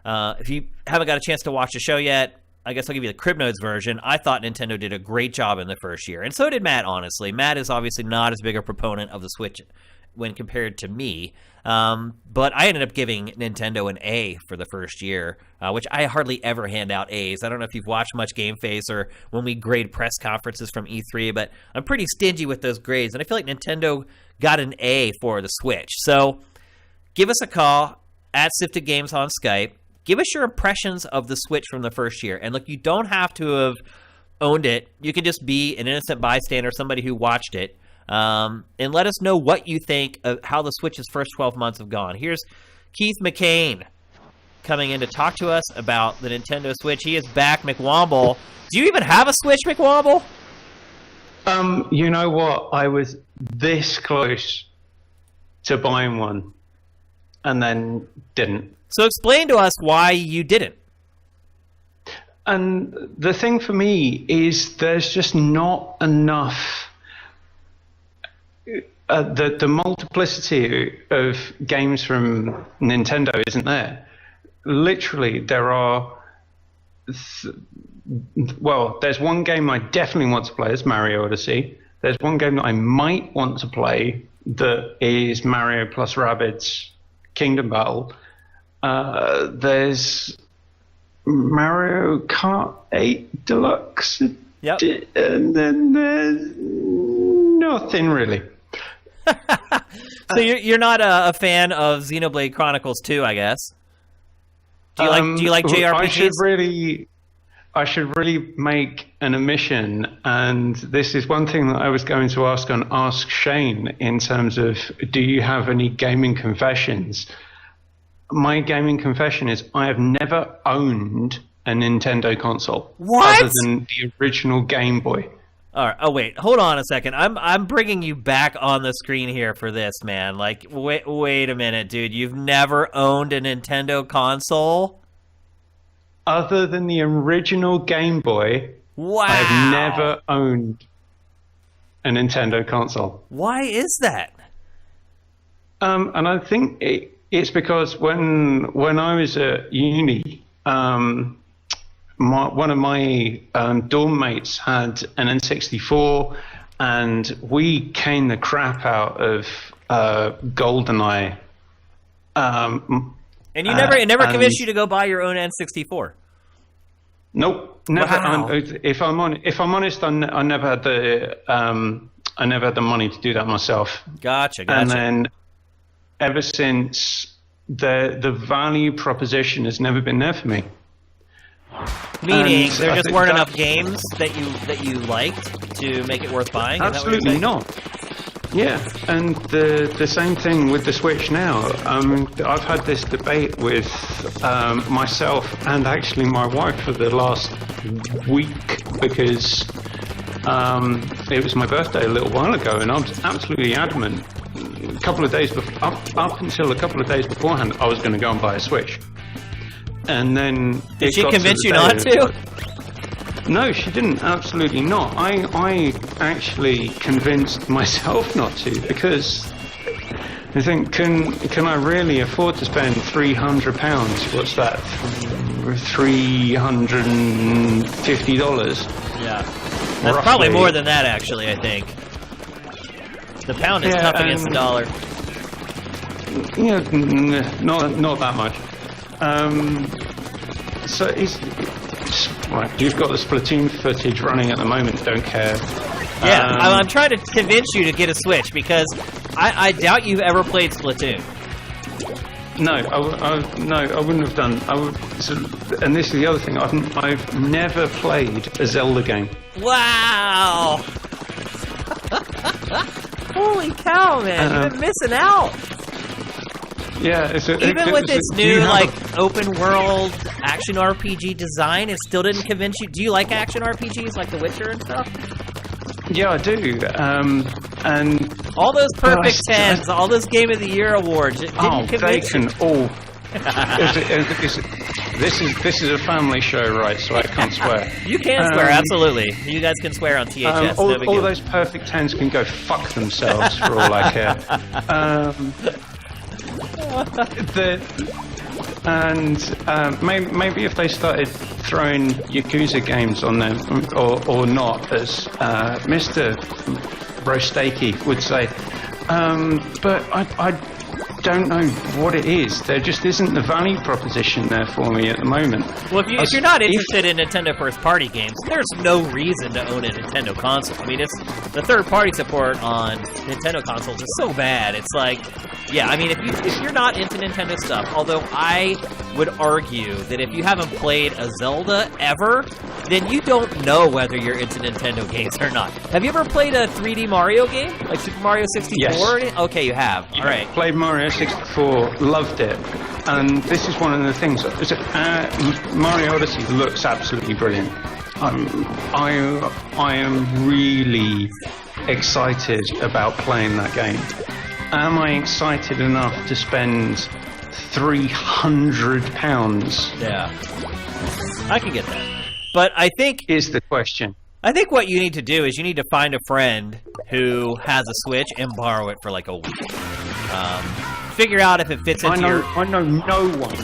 If you haven't got a chance to watch the show yet, I guess I'll give you the Crib Notes version. I thought Nintendo did a great job in the first year, and so did Matt, honestly. Matt is obviously not as big a proponent of the Switch when compared to me, but I ended up giving Nintendo an A for the first year, which I hardly ever hand out A's. I don't know if you've watched much Game Face or when we grade press conferences from E3, but I'm pretty stingy with those grades, and I feel like Nintendo got an A for the Switch. So give us a call at Sifted Games on Skype. Give us your impressions of the Switch from the first year. And look, you don't have to have owned it. You can just be an innocent bystander, somebody who watched it. And let us know what you think of how the Switch's first 12 months have gone. Here's Keith McCain coming in to talk to us about the Nintendo Switch. He is back, McWomble. Do you even have a Switch, McWomble? You know what? I was this close to buying one, and then didn't. So explain to us why you didn't. And the thing for me is there's just not enough. The multiplicity of games from Nintendo isn't there. Literally, there are. There's one game I definitely want to play. It's Mario Odyssey. There's one game that I might want to play that is Mario plus Rabbids Kingdom Battle. There's Mario Kart 8 Deluxe. Yep. And then there's nothing really. So you're not a fan of Xenoblade Chronicles 2, I guess. Do you like JRPGs? I should really make an omission, and this is one thing that I was going to ask on Ask Shane in terms of, do you have any gaming confessions? My gaming confession is I have never owned a Nintendo console. What? Other than the original Game Boy. All right. Oh wait, hold on a second. I'm bringing you back on the screen here for this, man. Like, wait a minute, dude. You've never owned a Nintendo console? Other than the original Game Boy, wow. I've never owned a Nintendo console. Why is that? And I think it's because when I was at uni, one of my dorm mates had an N64, and we caned the crap out of GoldenEye. And it never convinced you to go buy your own N64. Nope, never. Wow. If I'm honest, I never had the money to do that myself. Gotcha. And then, ever since, the value proposition has never been there for me. Meaning And there I just think weren't that- enough games that you liked to make it worth buying? Is that what you're Absolutely saying? not. Yeah, and the same thing with the Switch now. I've had this debate with myself and actually my wife for the last week because it was my birthday a little while ago, and I was absolutely adamant. A couple of days up until a couple of days beforehand, I was going to go and buy a Switch. And then Did she convince you not to? No, she didn't. Absolutely not. I actually convinced myself not to because I think, can I really afford to spend £300? What's that? $350? Yeah. That's probably more than that, actually, I think. The pound is tough against the dollar. Yeah, not that much. So right, you've got the Splatoon footage running at the moment. Don't care. Yeah, I'm trying to convince you to get a Switch because I doubt you've ever played Splatoon. No, I wouldn't have done. And this is the other thing. I've never played a Zelda game. Wow! Holy cow, man! You've been missing out. Yeah, Even with its new open world action RPG design, it still didn't convince you. Do you like action RPGs like The Witcher and stuff? Yeah, I do. And all those perfect 10s, all those Game of the Year awards, it didn't convince you. They can all. This is a family show, right? So I can't swear. You can swear, absolutely. You guys can swear on THS. All those perfect 10s can go fuck themselves for all I care. Maybe if they started throwing Yakuza games on them, or not, as Mr. Rostaki would say. But I don't know what it is. There just isn't the value proposition there for me at the moment. Well, if you're not interested in Nintendo first-party games, there's no reason to own a Nintendo console. I mean, it's the third-party support on Nintendo consoles is so bad. It's like, yeah, I mean, if you're not into Nintendo stuff, although I would argue that if you haven't played a Zelda ever, then you don't know whether you're into Nintendo games or not. Have you ever played a 3D Mario game? Like Super Mario 64? Yes. Okay, you have. All right. Played Mario 64, loved it. And this is one of the things. Mario Odyssey looks absolutely brilliant. I am really excited about playing that game. Am I excited enough to spend £300? Yeah. I can get that. But I think... is the question. I think what you need to do is you need to find a friend who has a Switch and borrow it for like a week. Figure out if it fits into your... I know no one.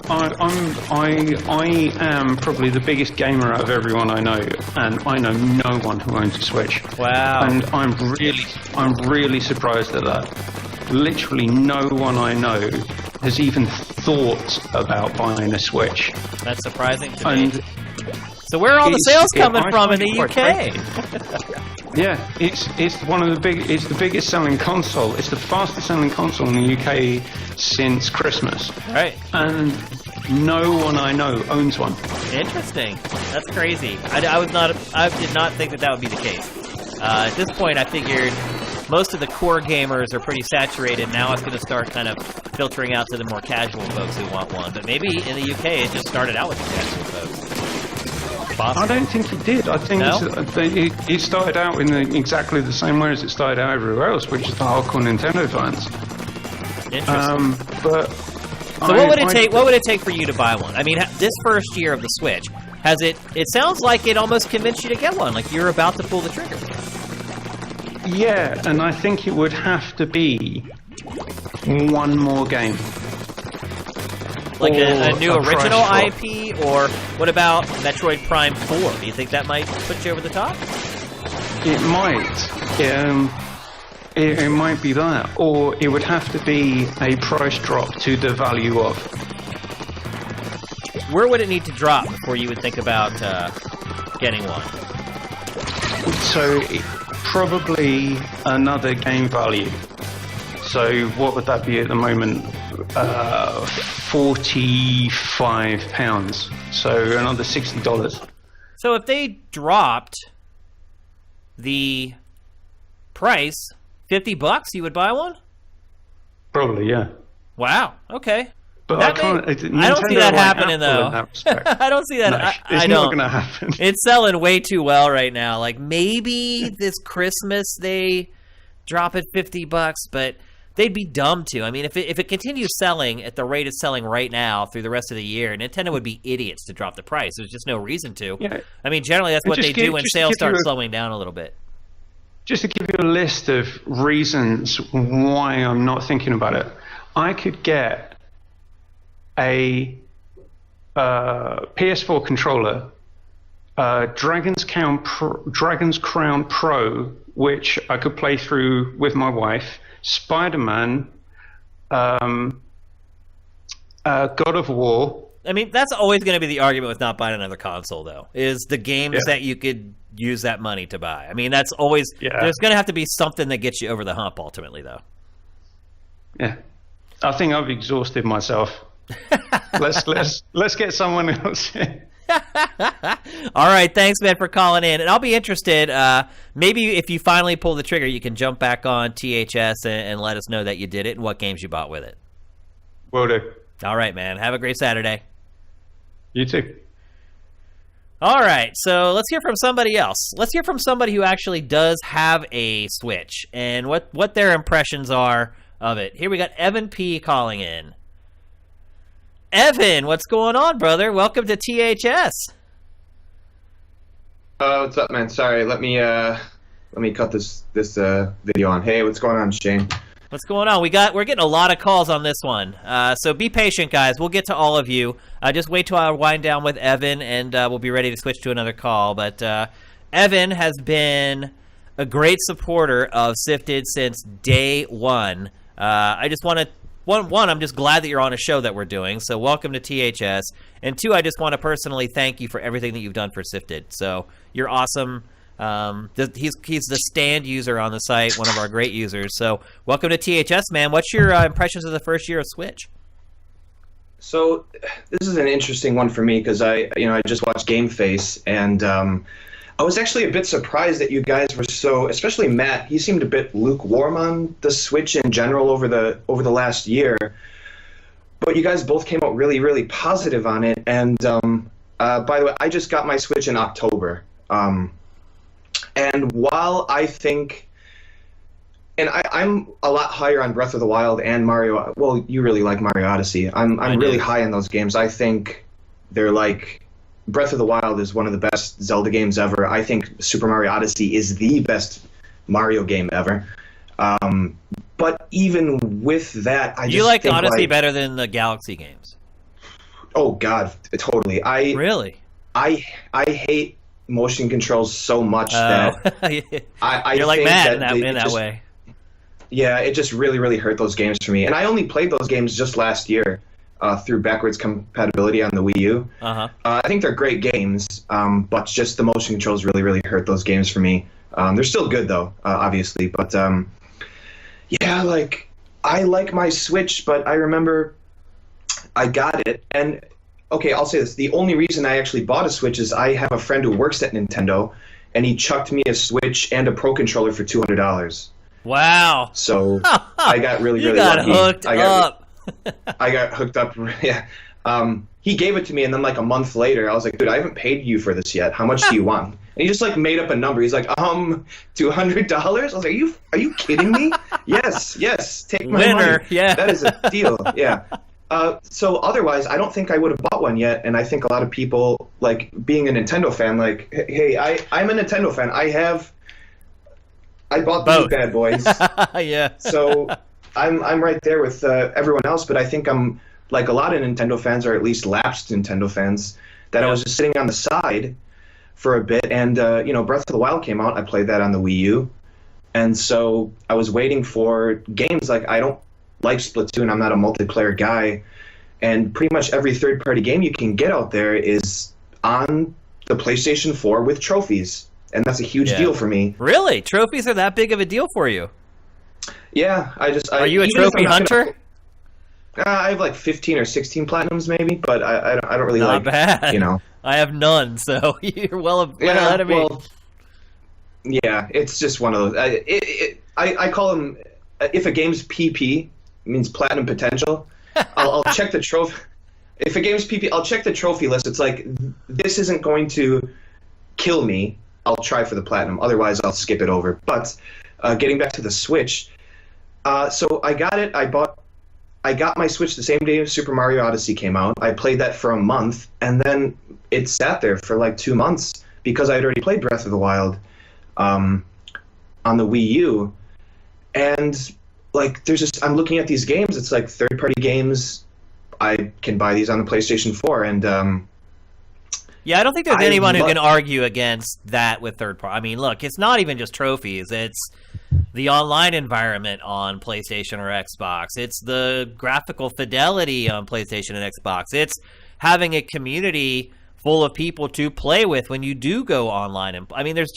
I am probably the biggest gamer out of everyone I know, and I know no one who owns a Switch. Wow. And I'm really surprised at that. Literally no one I know has even thought about buying a Switch. That's surprising to me. So where are all the sales coming from in the UK? Yeah, it's one of it's the biggest selling console. It's the fastest selling console in the UK since Christmas. Right. And no one I know owns one. Interesting. That's crazy. I did not think that would be the case. At this point, I figured most of the core gamers are pretty saturated. Now it's going to start kind of filtering out to the more casual folks who want one. But maybe in the UK it just started out with the casual folks. Possible. I don't think it did. I think it started out in exactly the same way as it started out everywhere else, which is the hardcore Nintendo fans. Interesting. But so what would it take? What would it take for you to buy one? I mean, this first year of the Switch, has it? It sounds like it almost convinced you to get one. Like you're about to pull the trigger. Yeah, and I think it would have to be one more game. Like a new original IP, or what about Metroid Prime 4? Do you think that might put you over the top? It might. It might be that, or it would have to be a price drop to the value of. Where would it need to drop before you would think about getting one? So probably another game value. So what would that be at the moment? £45. So another $60. So if they dropped the price $50, you would buy one? Probably, yeah. Wow. Okay. But I don't see that happening, though. I don't see that. No, it's not going to happen. It's selling way too well right now. Like, maybe this Christmas they drop it $50, but they'd be dumb to. I mean, if it continues selling at the rate it's selling right now through the rest of the year, Nintendo would be idiots to drop the price. There's just no reason to. Yeah. I mean, generally that's what they do when sales start slowing down a little bit. Just to give you a list of reasons why I'm not thinking about it, I could get a PS4 controller, Dragon's Crown Pro, which I could play through with my wife, Spider-Man, God of War. I mean, that's always going to be the argument with not buying another console, though, is the games that you could use that money to buy. I mean, that's always there's going to have to be something that gets you over the hump ultimately, though. Yeah, I think I've exhausted myself. Let's get someone else in. All right, thanks, man, for calling in. And I'll be interested. Maybe if you finally pull the trigger, you can jump back on THS and let us know that you did it and what games you bought with it. Will do. All right, man. Have a great Saturday. You too. All right, so let's hear from somebody else. Let's hear from somebody who actually does have a Switch and what their impressions are of it. Here we got Evan P. calling in. Evan, what's going on, brother? Welcome to THS. What's up, man? Sorry, let me cut this video on. Hey, what's going on, Shane? What's going on? We're getting a lot of calls on this one, so be patient, guys. We'll get to all of you. Just wait till I wind down with Evan, and we'll be ready to switch to another call. But Evan has been a great supporter of Sifted since day one. I just want to. One, I'm just glad that you're on a show that we're doing, so welcome to THS. And two, I just want to personally thank you for everything that you've done for Sifted. So you're awesome. He's the stand user on the site, one of our great users. So welcome to THS, man. What's your impressions of the first year of Switch? So this is an interesting one for me because I just watched Game Face, and I was actually a bit surprised that you guys were so, especially Matt. He seemed a bit lukewarm on the Switch in general over the last year. But you guys both came out really, really positive on it. And by the way, I just got my Switch in October. And while I think, and I'm a lot higher on Breath of the Wild and Mario. Well, you really like Mario Odyssey. I'm really high on those games. I think they're like. Breath of the Wild is one of the best Zelda games ever. I think Super Mario Odyssey is the best Mario game ever. But even with that, I just like think Odyssey better than the Galaxy games. Oh God, totally. Really? I hate motion controls so much that I you're like think Matt that in that way. Yeah, it just really, really hurt those games for me. And I only played those games just last year. Through backwards compatibility on the Wii U. I think they're great games, but just the motion controls really, really hurt those games for me. They're still good, though, obviously. But, yeah, like, I like my Switch, but I remember I got it. And, okay, I'll say this. The only reason I actually bought a Switch is I have a friend who works at Nintendo, and he chucked me a Switch and a Pro Controller for $200. Wow. So I got really, really lucky. Hooked up. I got hooked up. Yeah. He gave it to me, and then like a month later, I was like, "Dude, I haven't paid you for this yet. How much do you want?" And he just like made up a number. He's like, $200. I was like, "Are you kidding me?" yes, take my winner. money. Yeah, that is a deal. Yeah. So otherwise, I don't think I would have bought one yet. And I think a lot of people, like being a Nintendo fan, like, hey, I'm a Nintendo fan. I bought these bad boys. Yeah. So. I'm right there with everyone else, but I think I'm like a lot of Nintendo fans, or at least lapsed Nintendo fans, that I was just sitting on the side for a bit, and Breath of the Wild came out. I played that on the Wii U, And so I was waiting for games. Like, I don't like Splatoon. I'm not a multiplayer guy. And pretty much every third-party game you can get out there is on the PlayStation 4 with trophies. And that's a huge deal for me. Really? Trophies are that big of a deal for you? Yeah. Are you a trophy hunter? I have like 15 or 16 platinums maybe, but I don't really Not like, bad. you know. I have none, so you're well ahead of me. Well, yeah, it's just one of those. I call them, if a game's PP, it means platinum potential, I'll check the trophy. If a game's PP, I'll check the trophy list. It's like, this isn't going to kill me. I'll try for the platinum. Otherwise, I'll skip it over. But getting back to the Switch, so I got it. I got my Switch the same day Super Mario Odyssey came out. I played that for a month, and then it sat there for like 2 months because I had already played Breath of the Wild on the Wii U. And like, I'm looking at these games. It's like third-party games. I can buy these on the PlayStation 4, and yeah, I don't think there's anyone who can argue against that with third party. I mean, look, it's not even just trophies. It's the online environment on PlayStation or Xbox. It's the graphical fidelity on PlayStation and Xbox. It's having a community full of people to play with when you do go online. And I mean, there's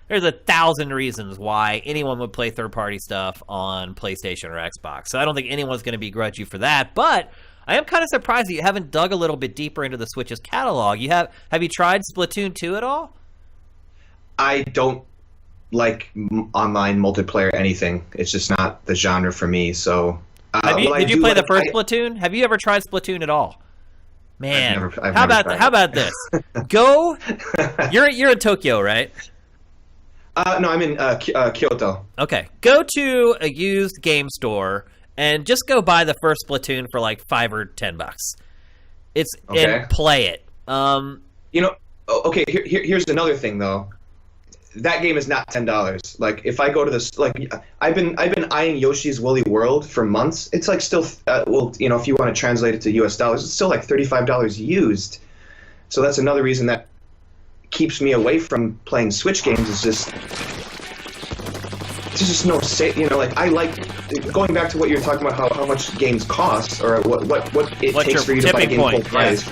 1,000 reasons why anyone would play third-party stuff on PlayStation or Xbox. So I don't think anyone's going to begrudge you for that. But I am kind of surprised that you haven't dug a little bit deeper into the Switch's catalog. Have you tried Splatoon 2 at all? I don't like online multiplayer anything. It's just not the genre for me. So did you play the first Splatoon? Have you ever tried Splatoon at all? Man, how about this? Go. You're in Tokyo, right? No, I'm in Kyoto. Okay, go to a used game store and just go buy the first Splatoon for like $5 or $10. And play it. You know, okay. Here's another thing though. That game is not $10. Like, if I go to this, like, I've been eyeing Yoshi's Woolly World for months. It's like still, well, you know, if you want to translate it to US dollars, it's still like $35 used. So that's another reason that keeps me away from playing Switch games. Is just there's just no you know, like, I like going back to what you're talking about, how much games cost, or what it takes for you to buy a game full price.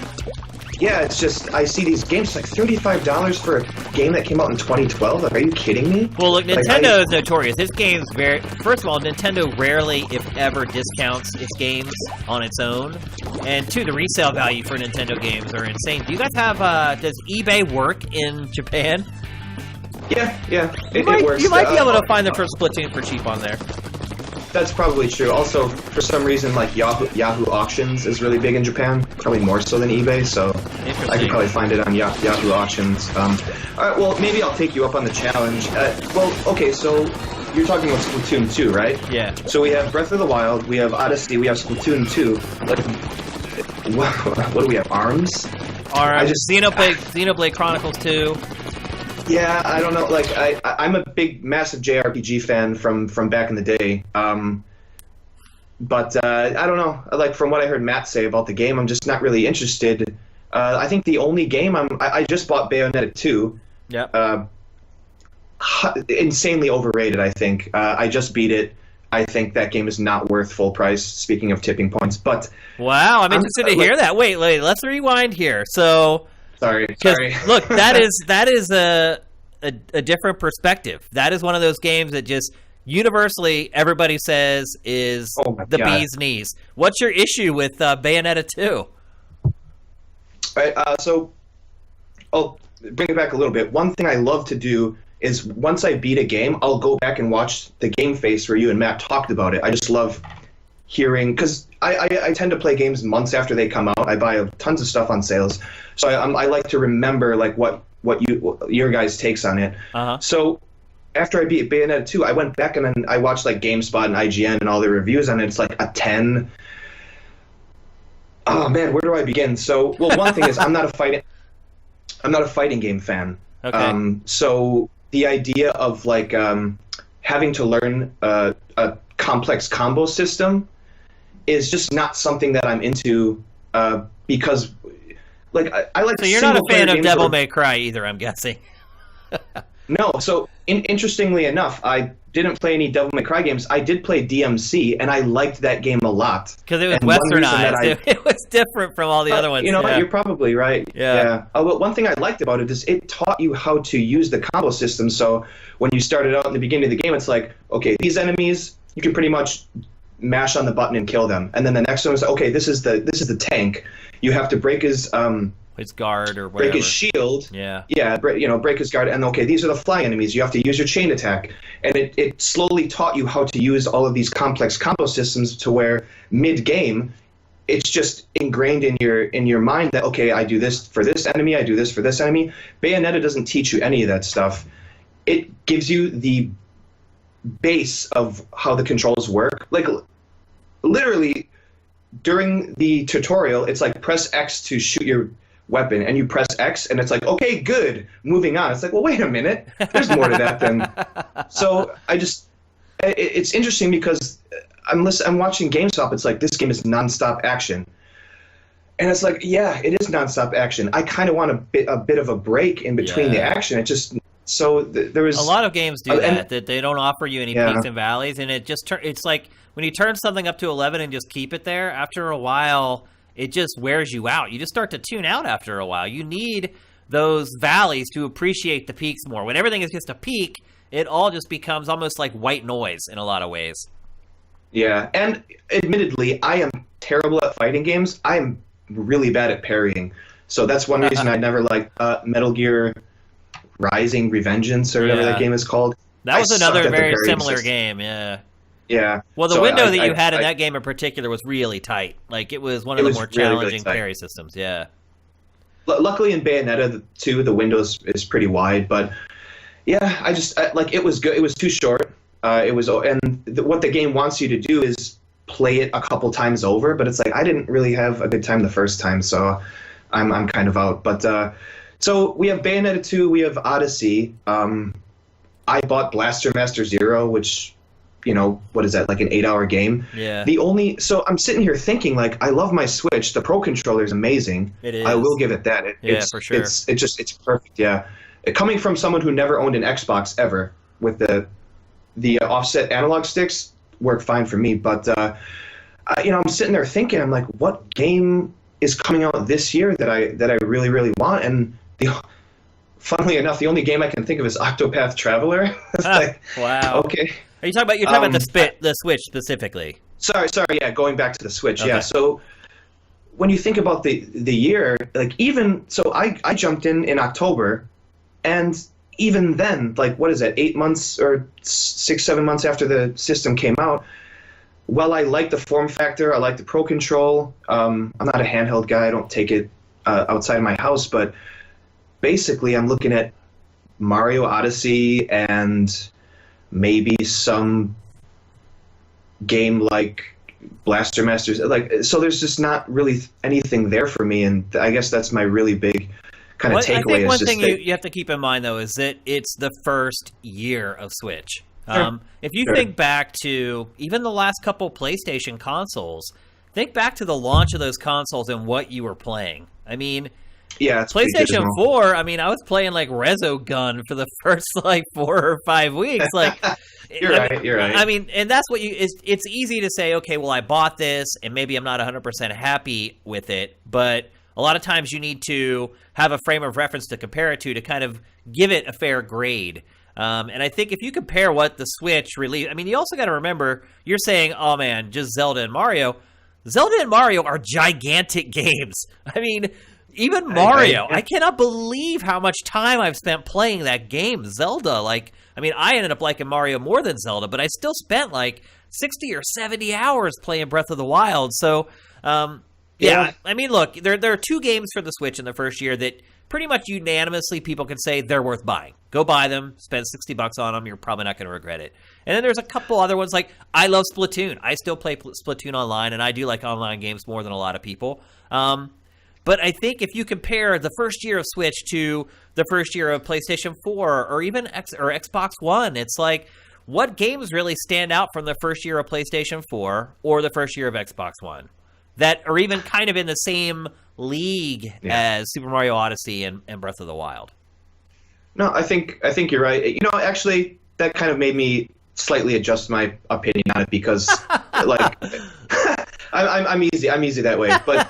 Yeah, it's just, I see these games like $35 for a game that came out in 2012. Like, are you kidding me? Well, look, Nintendo is notorious. This game's first of all, Nintendo rarely, if ever, discounts its games on its own. And two, the resale value for Nintendo games are insane. Do you guys have, does eBay work in Japan? Yeah, it works. You might be able to find the first Splatoon for cheap on there. That's probably true. Also, for some reason, like, Yahoo Auctions is really big in Japan, probably more so than eBay, so I could probably find it on Yahoo Auctions. All right, well, maybe I'll take you up on the challenge. Okay, so you're talking about Splatoon 2, right? Yeah. So we have Breath of the Wild, we have Odyssey, we have Splatoon 2. What do we have? ARMS? Xenoblade Chronicles 2. Yeah, I don't know. Like, I'm a big, massive JRPG fan from back in the day. But I don't know. Like, from what I heard Matt say about the game, I'm just not really interested. I think the only game I just bought Bayonetta 2. Yeah. Insanely overrated, I think. I just beat it. I think that game is not worth full price. Speaking of tipping points, but wow, I'm interested to hear that. Wait, let's rewind here. So. Sorry. Look, that is a different perspective. That is one of those games that just universally everybody says is the bee's knees. What's your issue with Bayonetta 2? All right, so I'll bring it back a little bit. One thing I love to do is once I beat a game, I'll go back and watch the Game Face where you and Matt talked about it. I just love hearing, because I tend to play games months after they come out. I buy tons of stuff on sales, so I like to remember like what your guys' takes on it. So after I beat Bayonetta 2, I went back and then I watched like GameSpot and IGN and all the reviews on it. It's like a 10. Oh man, where do I begin? So, well, one thing is I'm not a fighting game fan. Okay. So the idea of like having to learn a complex combo system is just not something that I'm into, because like I like. So you're not a fan of Devil May Cry either, I'm guessing. No. So interestingly enough, I didn't play any Devil May Cry games, I did play DMC, and I liked that game a lot. Because it was And one reason westernized. that It was different from all the other ones. You know what? You're probably right. Yeah. But one thing I liked about it is it taught you how to use the combo system. So when you started out in the beginning of the game, it's like, okay, these enemies, you can pretty much mash on the button and kill them. And then the next one is, okay, this is the tank. You have to break his guard or whatever. break his shield. Yeah. Break his guard. And okay, these are the fly enemies. You have to use your chain attack. And it slowly taught you how to use all of these complex combo systems to where mid-game, it's just ingrained in your mind that, okay, I do this for this enemy, I do this for this enemy. Bayonetta doesn't teach you any of that stuff. It gives you the base of how the controls work. Like, literally, during the tutorial, it's like press X to shoot your weapon, and you press X, and it's like, okay, good, moving on. It's like, well, wait a minute, there's more to that than. So it's interesting because I'm watching GameStop. It's like, this game is nonstop action, and it's like, yeah, it is nonstop action. I kind of want a bit of a break in between the action. It just there was a lot of games do that they don't offer you any peaks and valleys, and it just it's like when you turn something up to 11 and just keep it there. After a while, it just wears you out. You just start to tune out after a while. You need those valleys to appreciate the peaks more. When everything is just a peak, it all just becomes almost like white noise in a lot of ways. Yeah, and admittedly, I am terrible at fighting games. I am really bad at parrying. So that's one reason I never liked Metal Gear Rising Revengeance or whatever that game is called. That was another very similar game, yeah. Yeah. Well, the window that you had in that game in particular was really tight. Like, it was one of the more challenging parry systems, yeah. Luckily in Bayonetta 2, the window is pretty wide, but yeah, it was good. It was too short. What the game wants you to do is play it a couple times over, but it's like, I didn't really have a good time the first time, so I'm kind of out. But so we have Bayonetta 2, we have Odyssey. I bought Blaster Master Zero, which, what is that, like an 8-hour game? Yeah. So I'm sitting here thinking, like, I love my Switch. The Pro Controller is amazing. It is. I will give it that. For sure. It's perfect, yeah. Coming from someone who never owned an Xbox ever, with the offset analog sticks, work fine for me. But, I'm sitting there thinking, I'm like, what game is coming out this year that I really, really want? And funnily enough, the only game I can think of is Octopath Traveler. Wow. Okay. Are you talking about the Switch specifically? Sorry, yeah, going back to the Switch, okay. Yeah. So when you think about the year, like, I jumped in October, and even then, like, what is that, 8 months or 6-7 months after the system came out, well, I like the form factor, I like the Pro Control. I'm not a handheld guy, I don't take it outside my house, but basically I'm looking at Mario Odyssey and maybe some game like Blaster Masters, so there's just not really anything there for me, and I guess that's my really big kind of takeaway. I think one thing you have to keep in mind, though, is that it's the first year of Switch. If you think back to even the last couple PlayStation consoles, think back to the launch of those consoles and what you were playing. I mean, yeah, it's PlayStation 4, I mean, I was playing like Resogun for the first like 4 or 5 weeks. Like, you're right. I mean, and that's what it's easy to say, okay, well, I bought this and maybe I'm not 100% happy with it, but a lot of times you need to have a frame of reference to compare it to kind of give it a fair grade. And I think if you compare what the Switch released, I mean, you also got to remember, you're saying, oh man, just Zelda and Mario. Zelda and Mario are gigantic games. I mean, even Mario, I cannot believe how much time I've spent playing that game, Zelda. Like, I mean, I ended up liking Mario more than Zelda, but I still spent like 60 or 70 hours playing Breath of the Wild. So, yeah, I mean, look, there are 2 games for the Switch in the first year that pretty much unanimously people can say they're worth buying. Go buy them, spend $60 on them, you're probably not going to regret it. And then there's a couple other ones, like I love Splatoon. I still play Splatoon online, and I do like online games more than a lot of people. But I think if you compare the first year of Switch to the first year of PlayStation 4 or even Xbox One, it's like, what games really stand out from the first year of PlayStation 4 or the first year of Xbox One that are even kind of in the same league as Super Mario Odyssey and Breath of the Wild? No, I think you're right. Actually, that kind of made me slightly adjust my opinion on it because, like, I'm easy that way. But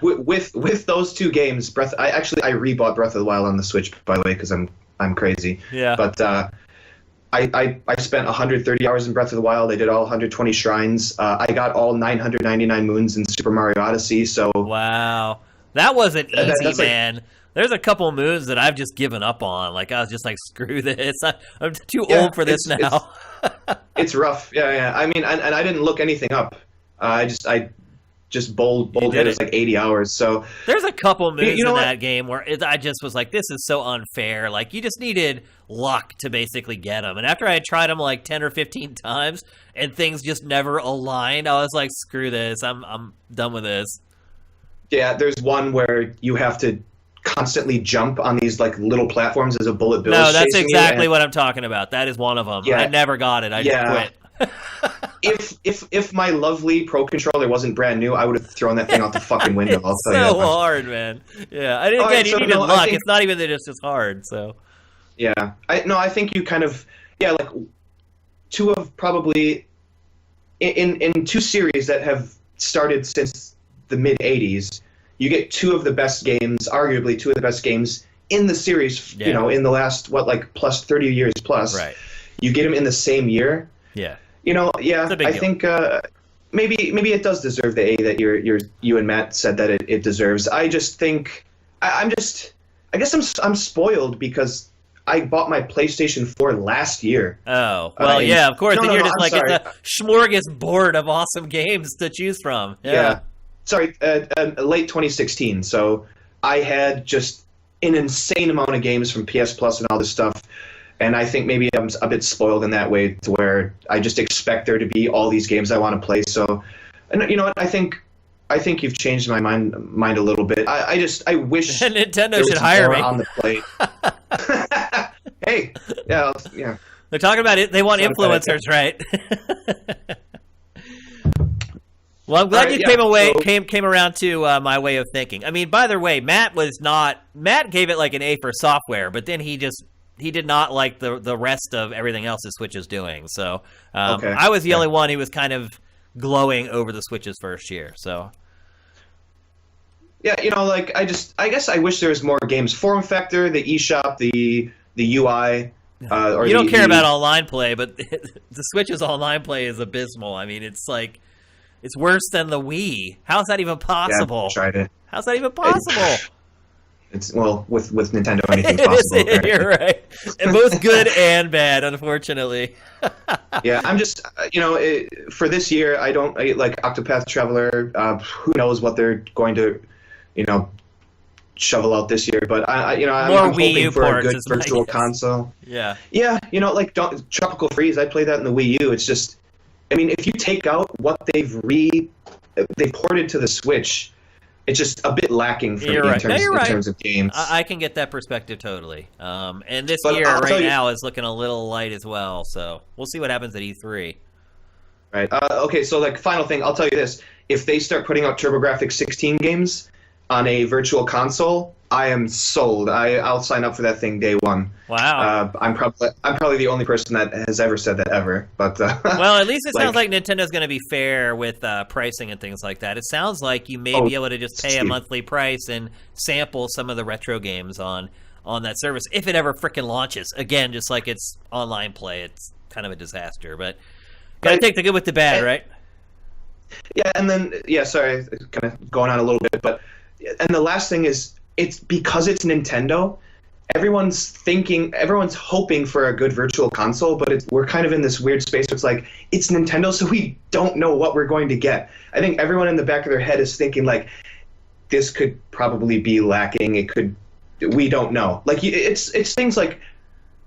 with those two games, I rebought Breath of the Wild on the Switch, by the way, because I'm crazy. Yeah. But I spent 130 hours in Breath of the Wild. I did all 120 shrines. I got all 999 moons in Super Mario Odyssey. So wow, that wasn't easy, that's man. like, there's a couple moves that I've just given up on. Like, I was just like, screw this. I'm too old for this now. It's rough. Yeah. I mean, and I didn't look anything up. I just bowled it was like 80 hours. So there's a couple moves in that game where I just was like, this is so unfair. Like, you just needed luck to basically get them. And after I had tried them like 10 or 15 times and things just never aligned, I was like, screw this. I'm done with this. Yeah, there's one where you have to constantly jump on these like little platforms as a bullet bill. No, that's exactly what I'm talking about. That is one of them. Yeah. I never got it. I just quit. If my lovely Pro Controller wasn't brand new, I would have thrown that thing out the fucking window. I'll tell you so hard, man. Yeah, I didn't get. You needed luck. It's not even that it's just hard. So. Yeah, I think you kind of like two of probably in two series that have started since the mid '80s. You get two of the best games, arguably two of the best games in the series. Yeah. You know, in the last plus 30 years plus. Right. You get them in the same year. Yeah. You know, I think maybe it does deserve the A that you and Matt said that it deserves. I just think I guess I'm spoiled because I bought my PlayStation 4 last year. Oh, well, yeah, of course. Then you're just like it's a smorgasbord of awesome games to choose from. Yeah. Sorry, late 2016. So I had just an insane amount of games from PS Plus and all this stuff. And I think maybe I'm a bit spoiled in that way to where I just expect there to be all these games I want to play. So, and you know what? I think you've changed my mind a little bit. I wish Nintendo should hire me on the plate. Hey, yeah. They're talking about it. They want influencers, right? Well, I'm glad came around to my way of thinking. I mean, by the way, Matt gave it like an A for software, but then he did not like the rest of everything else the Switch is doing. So I was the only one who was kind of glowing over the Switch's first year. So yeah, you know, like I guess I wish there was more games. Form factor, the eShop, the UI. Or you don't care about online play, but the Switch's online play is abysmal. I mean, it's like it's worse than the Wii. How's that even possible? Yeah, tried it. How's that even possible? It's with Nintendo, anything's possible. You're right. And both good and bad, unfortunately. Yeah, I'm just for this year, I like Octopath Traveler. Who knows what they're going to, shovel out this year? But I'm hoping for a good virtual console. Yeah. Yeah, like Tropical Freeze. I played that in the Wii U. It's just, I mean, if you take out what they've ported to the Switch. It's just a bit lacking for me in terms of games. I can get that perspective totally. And this year now is looking a little light as well. So we'll see what happens at E3. Right. Okay. So like final thing, I'll tell you this: if they start putting out TurboGrafx 16 games on a virtual console, I am sold. I'll sign up for that thing day one. Wow. I'm probably the only person that has ever said that ever. But well, at least it sounds like Nintendo's going to be fair with pricing and things like that. It sounds like you may be able to just pay a monthly price and sample some of the retro games on that service if it ever frickin' launches. Again, just like it's online play, it's kind of a disaster. But gotta take the good with the bad, right? Yeah, and then sorry, kind of going on a little bit, but and the last thing is. It's because it's Nintendo. Everyone's hoping for a good virtual console, but we're kind of in this weird space where it's like, it's Nintendo, so we don't know what we're going to get. I think everyone in the back of their head is thinking like, this could probably be lacking. We don't know. Like it's things like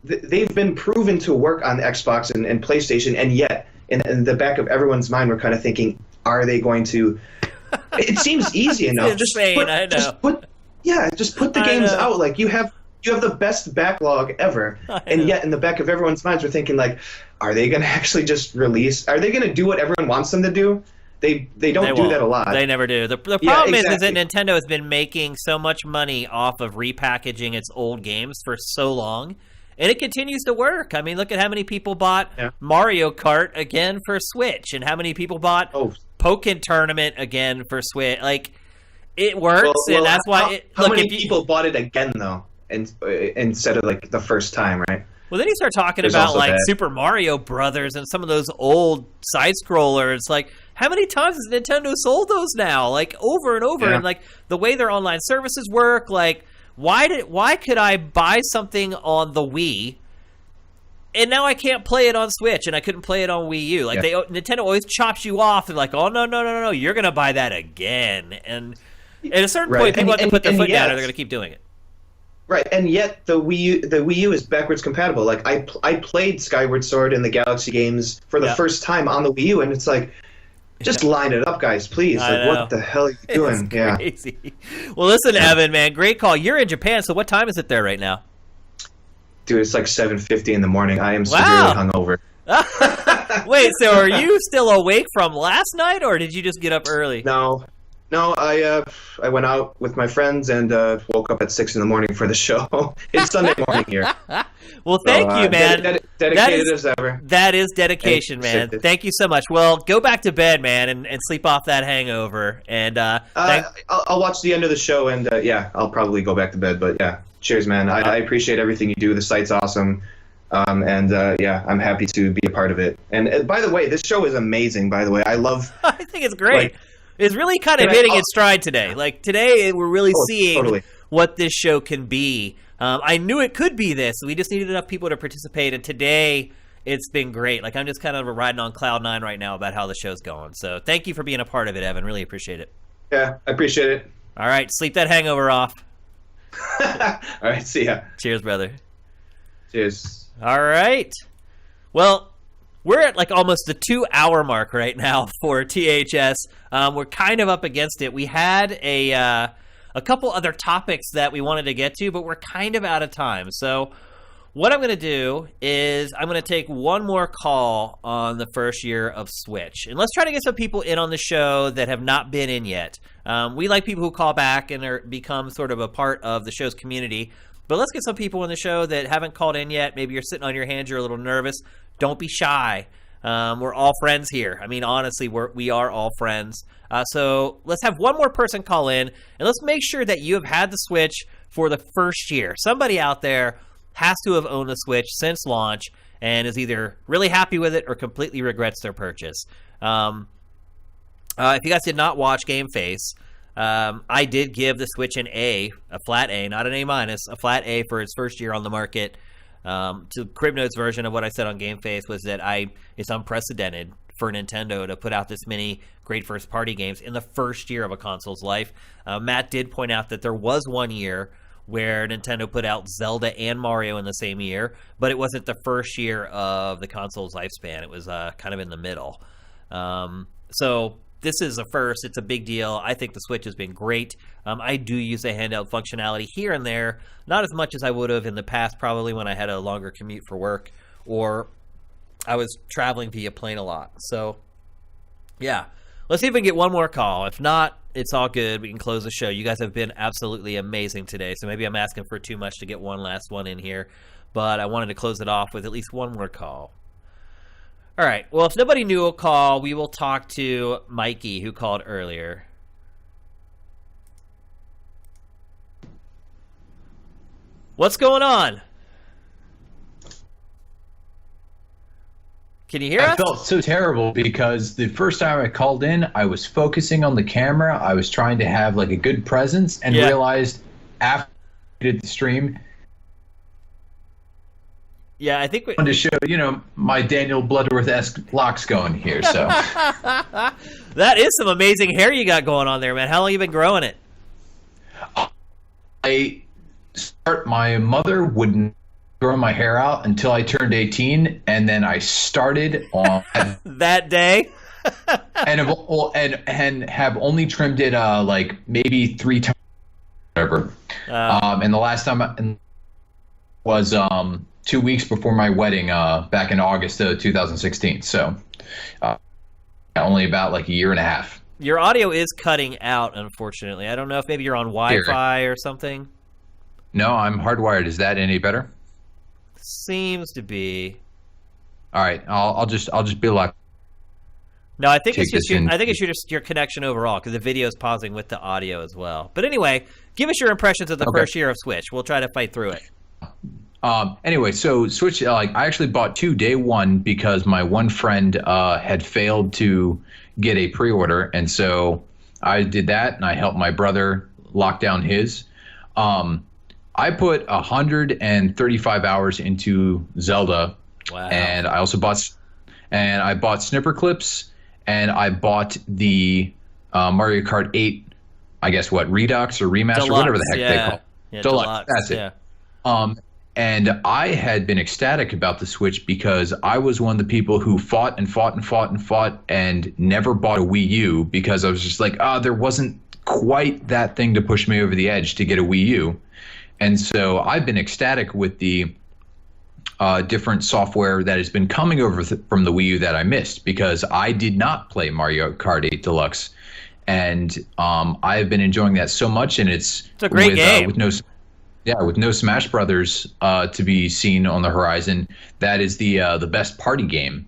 they've been proven to work on Xbox and PlayStation, and yet in the back of everyone's mind, we're kind of thinking, are they going to? It seems easy enough. Just put the games out. Like you have the best backlog ever, and yet in the back of everyone's minds, we're thinking like, are they going to actually just release? Are they going to do what everyone wants them to do? They don't do that a lot. They never do. The problem is that Nintendo has been making so much money off of repackaging its old games for so long, And it continues to work. I mean, look at how many people bought Mario Kart again for Switch, and how many people bought Pokken Tournament again for Switch. Like, it works, and that's why. How many people bought it again though, instead of like the first time, right? Well, then you start talking about like Super Mario Brothers and some of those old side scrollers. Like, how many times has Nintendo sold those now? Like, over and over, and like the way their online services work, like. Why could I buy something on the Wii and now I can't play it on Switch and I couldn't play it on Wii U? Like Nintendo always chops you off. They're like, oh no, you're gonna buy that again. And at a certain point, people have to put their foot down, or they're gonna keep doing it. Right, and yet the Wii U is backwards compatible. Like I played Skyward Sword and the Galaxy games for the first time on the Wii U, and it's like. Just line it up, guys, please. Like, what the hell are you doing? It's crazy. Well, listen, Evan, man, great call. You're in Japan, so what time is it there right now? Dude, it's like 7:50 in the morning. I am severely hungover. Wait, so are you still awake from last night, or did you just get up early? No, I went out with my friends and woke up at 6 in the morning for the show. It's Sunday morning here. Well, thank you, man. Dedicated as ever. That is dedication, man. Thank you so much. Well, go back to bed, man, and sleep off that hangover. And I'll watch the end of the show, and I'll probably go back to bed. But yeah, cheers, man. I appreciate everything you do. The site's awesome. I'm happy to be a part of it. And by the way, this show is amazing, by the way. I think it's great. It's really kind of hitting its stride today. Like, today, we're really seeing what this show can be. I knew it could be this. We just needed enough people to participate, and today, it's been great. Like, I'm just kind of riding on cloud nine right now about how the show's going. So, thank you for being a part of it, Evan. Really appreciate it. Yeah, I appreciate it. All right, sleep that hangover off. All right, see ya. Cheers, brother. Cheers. All right. Well, we're at like almost the 2-hour mark right now for THS. We're kind of up against it. We had a couple other topics that we wanted to get to, but we're kind of out of time. So what I'm going to do is I'm going to take one more call on the first year of Switch. And let's try to get some people in on the show that have not been in yet. We like people who call back and become sort of a part of the show's community. But let's get some people in the show that haven't called in yet. Maybe you're sitting on your hands, you're a little nervous. Don't be shy. We're all friends here. I mean, honestly, we are all friends. So let's have one more person call in, and let's make sure that you have had the Switch for the first year. Somebody out there has to have owned the Switch since launch and is either really happy with it or completely regrets their purchase. If you guys did not watch Game Face, I did give the Switch an A, a flat A, not an A minus, a flat A for its first year on the market. To Cribnote's version of what I said on Game Face was that it's unprecedented for Nintendo to put out this many great first-party games in the first year of a console's life. Matt did point out that there was one year where Nintendo put out Zelda and Mario in the same year, but it wasn't the first year of the console's lifespan. It was kind of in the middle. So this is a first. It's a big deal. I think the Switch has been great. I do use the handheld functionality here and there, not as much as I would have in the past, probably when I had a longer commute for work or I was traveling via plane a lot. So, yeah. Let's see if we can get one more call. If not, it's all good. We can close the show. You guys have been absolutely amazing today, so maybe I'm asking for too much to get one last one in here, but I wanted to close it off with at least one more call. All right. Well, if nobody knew a call, we will talk to Mikey, who called earlier. What's going on? Can you hear us? I felt so terrible because the first time I called in, I was focusing on the camera. I was trying to have like a good presence and realized after I did the stream. Yeah, I think we wanted to show, my Daniel Bloodworth-esque locks going here. So that is some amazing hair you got going on there, man. How long have you been growing it? My mother wouldn't grow my hair out until I turned 18, and then I started on that day. and have only trimmed it like maybe 3 times, whatever. And the last time was 2 weeks before my wedding, back in August of 2016. So only about like a year and a half. Your audio is cutting out, unfortunately. I don't know if maybe you're on Wi-Fi or something. No, I'm hardwired. Is that any better? seems to be. All right, I'll just be like. No, I think Take it's just this in. I think it's just your connection overall because the video is pausing with the audio as well. But anyway, give us your impressions of the first year of Switch. We'll try to fight through it. Anyway, so Switch, I actually bought 2 day one because my one friend had failed to get a pre-order, and so I did that, and I helped my brother lock down his. I put 135 hours into Zelda, and I also bought Snipper Clips, and I bought the Mario Kart 8, I guess Redux or Remaster, Deluxe, whatever the heck they call it. Yeah, Deluxe, that's it. Yeah. And I had been ecstatic about the Switch because I was one of the people who fought and never bought a Wii U because I was just like, there wasn't quite that thing to push me over the edge to get a Wii U. And so I've been ecstatic with the different software that has been coming over from the Wii U that I missed because I did not play Mario Kart 8 Deluxe. And I have been enjoying that so much, and it's a great game. With no Smash Brothers to be seen on the horizon, that is the best party game.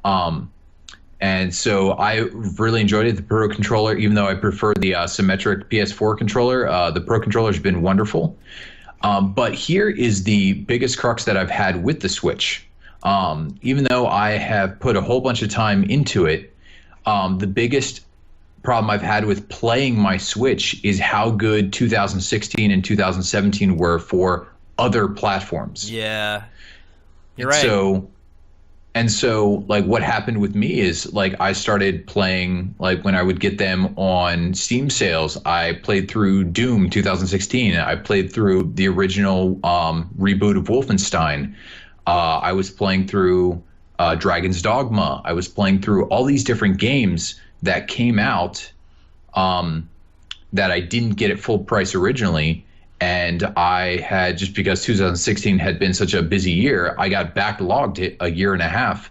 And so I really enjoyed it. The Pro Controller, even though I prefer the symmetric PS4 controller, the Pro Controller has been wonderful. But here is the biggest crux that I've had with the Switch. Even though I have put a whole bunch of time into it, the biggest problem I've had with playing my Switch is how good 2016 and 2017 were for other platforms. Yeah, you're right. So like what happened with me is like I started playing like when I would get them on Steam sales. I played through Doom 2016. I played through the original reboot of Wolfenstein. I was playing through Dragon's Dogma. I was playing through all these different games that came out that I didn't get at full price originally. And I had, just because 2016 had been such a busy year, I got backlogged a year and a half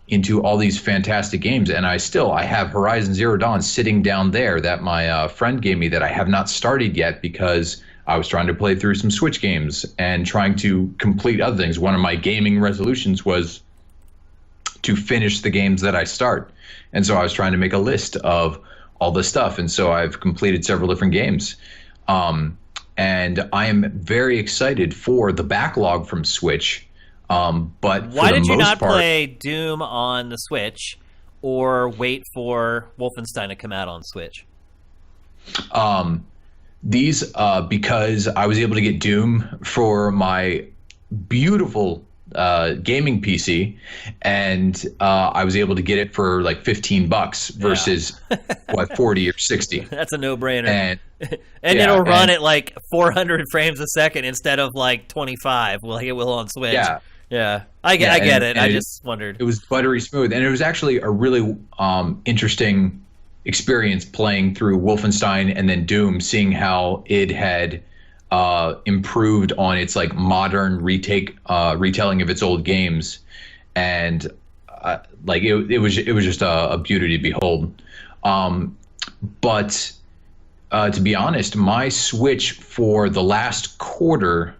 into all these fantastic games. And I have Horizon Zero Dawn sitting down there that my friend gave me that I have not started yet because I was trying to play through some Switch games and trying to complete other things. One of my gaming resolutions was to finish the games that I start. And so I was trying to make a list of all this stuff. And so I've completed several different games. And I am very excited for the backlog from Switch. But why did you not play Doom on the Switch or wait for Wolfenstein to come out on Switch? Because I was able to get Doom for my beautiful gaming PC, and I was able to get it for like $15 versus what, 40 or 60. That's a no-brainer. And it'll run at like 400 frames a second instead of like 25. Like it will on Switch. Yeah. I get it. I just wondered. It was buttery smooth, and it was actually a really interesting experience playing through Wolfenstein and then Doom, seeing how it had improved on its like modern retelling of its old games, and like it was just a beauty to behold. But to be honest, my Switch for the last quarter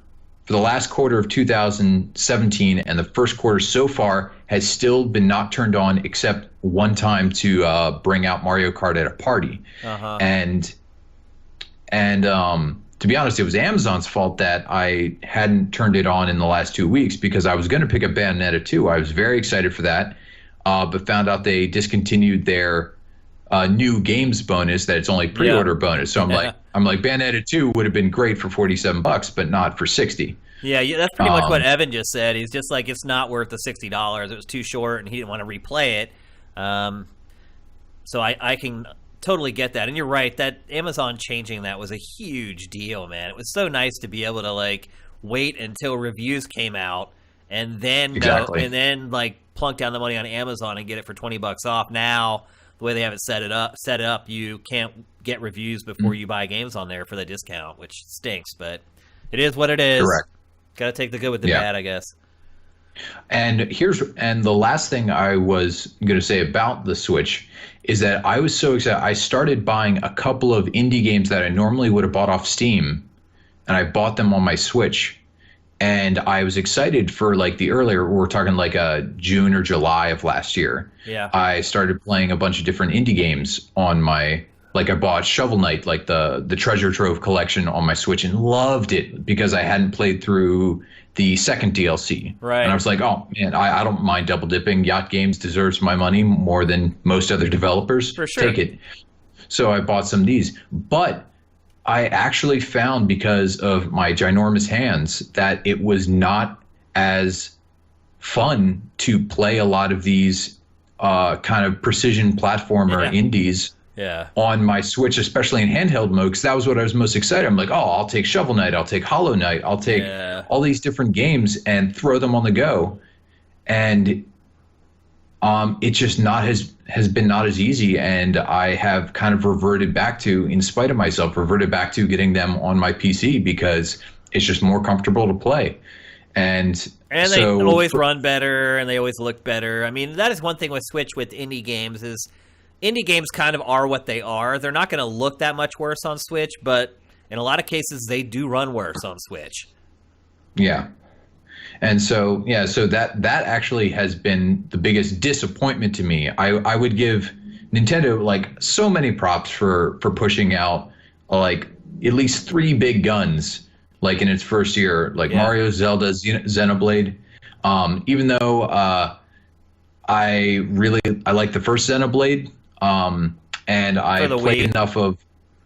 of 2017 and the first quarter so far has still been not turned on except one time to bring out Mario Kart at a party. And to be honest, it was Amazon's fault that I hadn't turned it on in the last 2 weeks because I was going to pick up Bayonetta 2. I was very excited for that, but found out they discontinued their new games bonus, that it's only pre-order bonus. So I'm like Bayonetta 2 would have been great for $47, but not for $60. Yeah, that's pretty much what Evan just said. He's just like, it's not worth the $60. It was too short, and he didn't want to replay it. So I can totally get that, and you're right, that Amazon changing that was a huge deal, man. It was so nice to be able to like wait until reviews came out and then like plunk down the money on Amazon and get it for $20 off. Now the way they have it set up, you can't get reviews before you buy games on there for the discount, which stinks, but it is what it is. Correct. Got to take the good with the bad, I guess. And the last thing I was going to say about the Switch is that I was so excited. I started buying a couple of indie games that I normally would have bought off Steam, and I bought them on my Switch. and I was excited for like the earlier, we're talking like June or July of last year. Yeah. I started playing a bunch of different indie games on my, like I bought Shovel Knight, like the Treasure Trove collection on my Switch, and loved it because I hadn't played through the second DLC. Right. And I was like, oh man, I don't mind double dipping. Yacht Games deserves my money more than most other developers. For sure. Take it. So I bought some of these, but I actually found, because of my ginormous hands, that it was not as fun to play a lot of these kind of precision platformer indies on my Switch, especially in handheld mode, because that was what I was most excited. I'm like, oh, I'll take Shovel Knight, I'll take Hollow Knight, I'll take all these different games and throw them on the go. And it just has been not as easy, and I have kind of reverted back to, in spite of myself, getting them on my PC because it's just more comfortable to play. And they always run better, and they always look better. I mean, that is one thing with Switch with indie games is indie games kind of are what they are. They're not going to look that much worse on Switch, but in a lot of cases, they do run worse on Switch. Yeah. And so that actually has been the biggest disappointment to me. I would give Nintendo like so many props for pushing out like at least 3 big guns like in its first year, like Mario, Zelda, Xenoblade. Even though I like the first Xenoblade, and I played enough of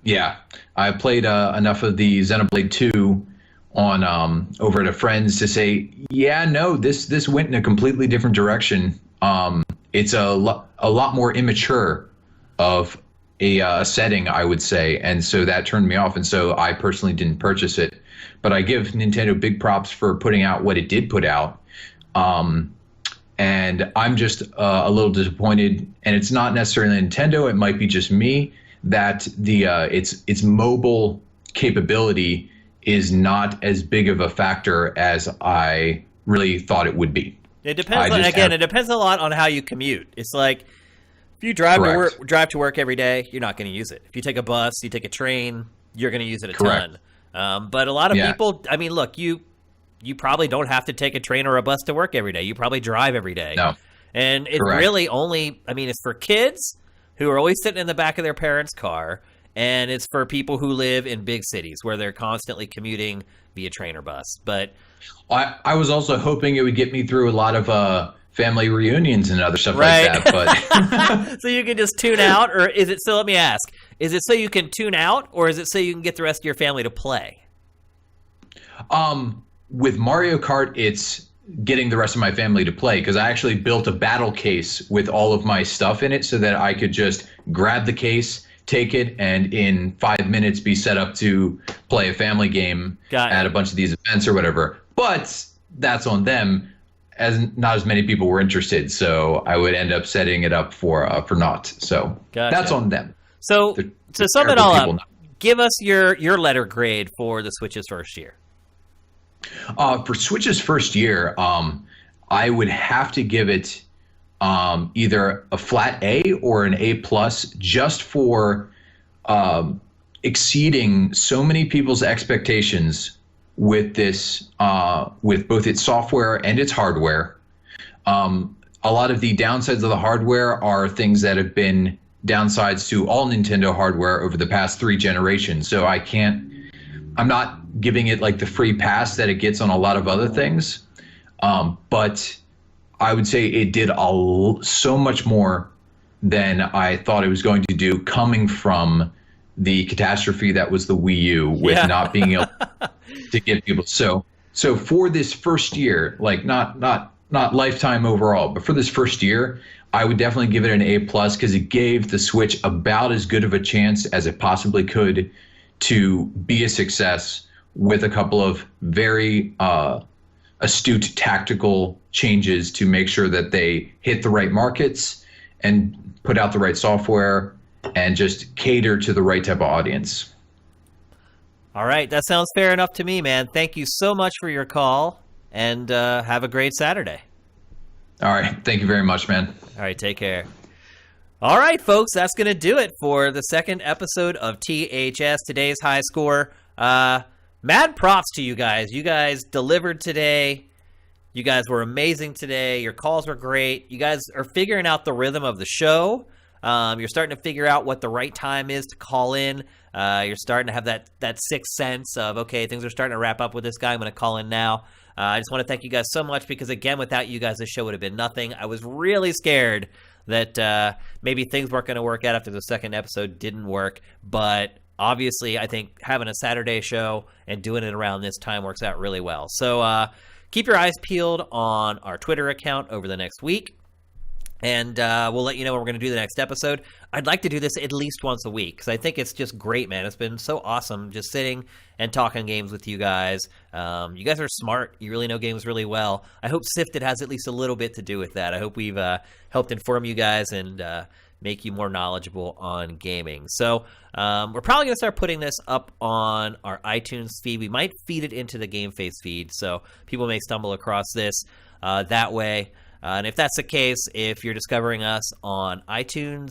enough of the Xenoblade 2 on over at a friend's to say, this went in a completely different direction. It's a lot more immature of a setting, I would say, and so that turned me off, and so I personally didn't purchase it. But I give Nintendo big props for putting out what it did put out, and I'm just a little disappointed. And it's not necessarily Nintendo; it might be just me, that its mobile capability is not as big of a factor as I really thought it would be. It depends. It depends a lot on how you commute. It's like if you drive to work every day, you're not going to use it. If you take a bus, you take a train, you're going to use it a ton. But a lot of people, I mean, look, you probably don't have to take a train or a bus to work every day. You probably drive every day. No. And it really only, I mean, it's for kids who are always sitting in the back of their parents' car. And it's for people who live in big cities where they're constantly commuting via train or bus. But I was also hoping it would get me through a lot of family reunions and other stuff like that. But so you can just tune out, or is it? So let me ask: is it so you can tune out, or is it so you can get the rest of your family to play? With Mario Kart, it's getting the rest of my family to play, because I actually built a battle case with all of my stuff in it so that I could just grab the case, take it, and in 5 minutes be set up to play a family game at a bunch of these events or whatever. But that's on them, as not as many people were interested, so I would end up setting it up for naught. So that's on them. So to sum it all up, give us your letter grade for the Switch's first year. For Switch's first year, I would have to give it either a flat A or an A+, just for exceeding so many people's expectations with this, with both its software and its hardware. A lot of the downsides of the hardware are things that have been downsides to all Nintendo hardware over the past 3 generations. So I'm not giving it like the free pass that it gets on a lot of other things. But I would say it did so much more than I thought it was going to do, coming from the catastrophe that was the Wii U with not being able to get people. So for this first year, like not lifetime overall, but for this first year, I would definitely give it an A+, because it gave the Switch about as good of a chance as it possibly could to be a success, with a couple of very astute tactical changes to make sure that they hit the right markets and put out the right software and just cater to the right type of audience. All right, that sounds fair enough to me, man. Thank you so much for your call, and have a great Saturday. All right, thank you very much, man. All right, take care. All right, folks, that's going to do it for the second episode of THS, today's high score. mad props to you guys. You guys delivered today. You guys were amazing today. Your calls were great. You guys are figuring out the rhythm of the show. You're starting to figure out what the right time is to call in. You're starting to have that sixth sense of, okay, things are starting to wrap up with this guy. I'm going to call in now. I just want to thank you guys so much because, again, without you guys, this show would have been nothing. I was really scared that maybe things weren't going to work out after the second episode didn't work. But obviously, I think having a Saturday show and doing it around this time works out really well. So keep your eyes peeled on our Twitter account over the next week. And we'll let you know when we're going to do the next episode. I'd like to do this at least once a week because I think it's just great, man. It's been so awesome just sitting and talking games with you guys. You guys are smart. You really know games really well. I hope Sifted has at least a little bit to do with that. I hope we've helped inform you guys and make you more knowledgeable on gaming. So we're probably going to start putting this up on our iTunes feed. We might feed it into the Game Face feed, so people may stumble across this that way. And if that's the case, if you're discovering us on iTunes,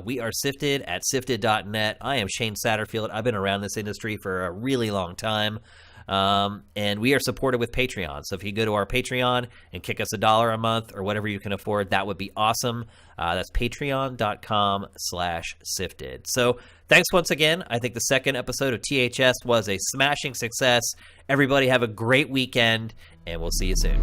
we are Sifted at sifted.net. I am Shane Satterfield. I've been around this industry for a really long time. And we are supported with Patreon. So if you go to our Patreon and kick us $1 a month or whatever you can afford, that would be awesome. That's patreon.com/sifted. So thanks once again. I think the second episode of THS was a smashing success. Everybody have a great weekend, and we'll see you soon.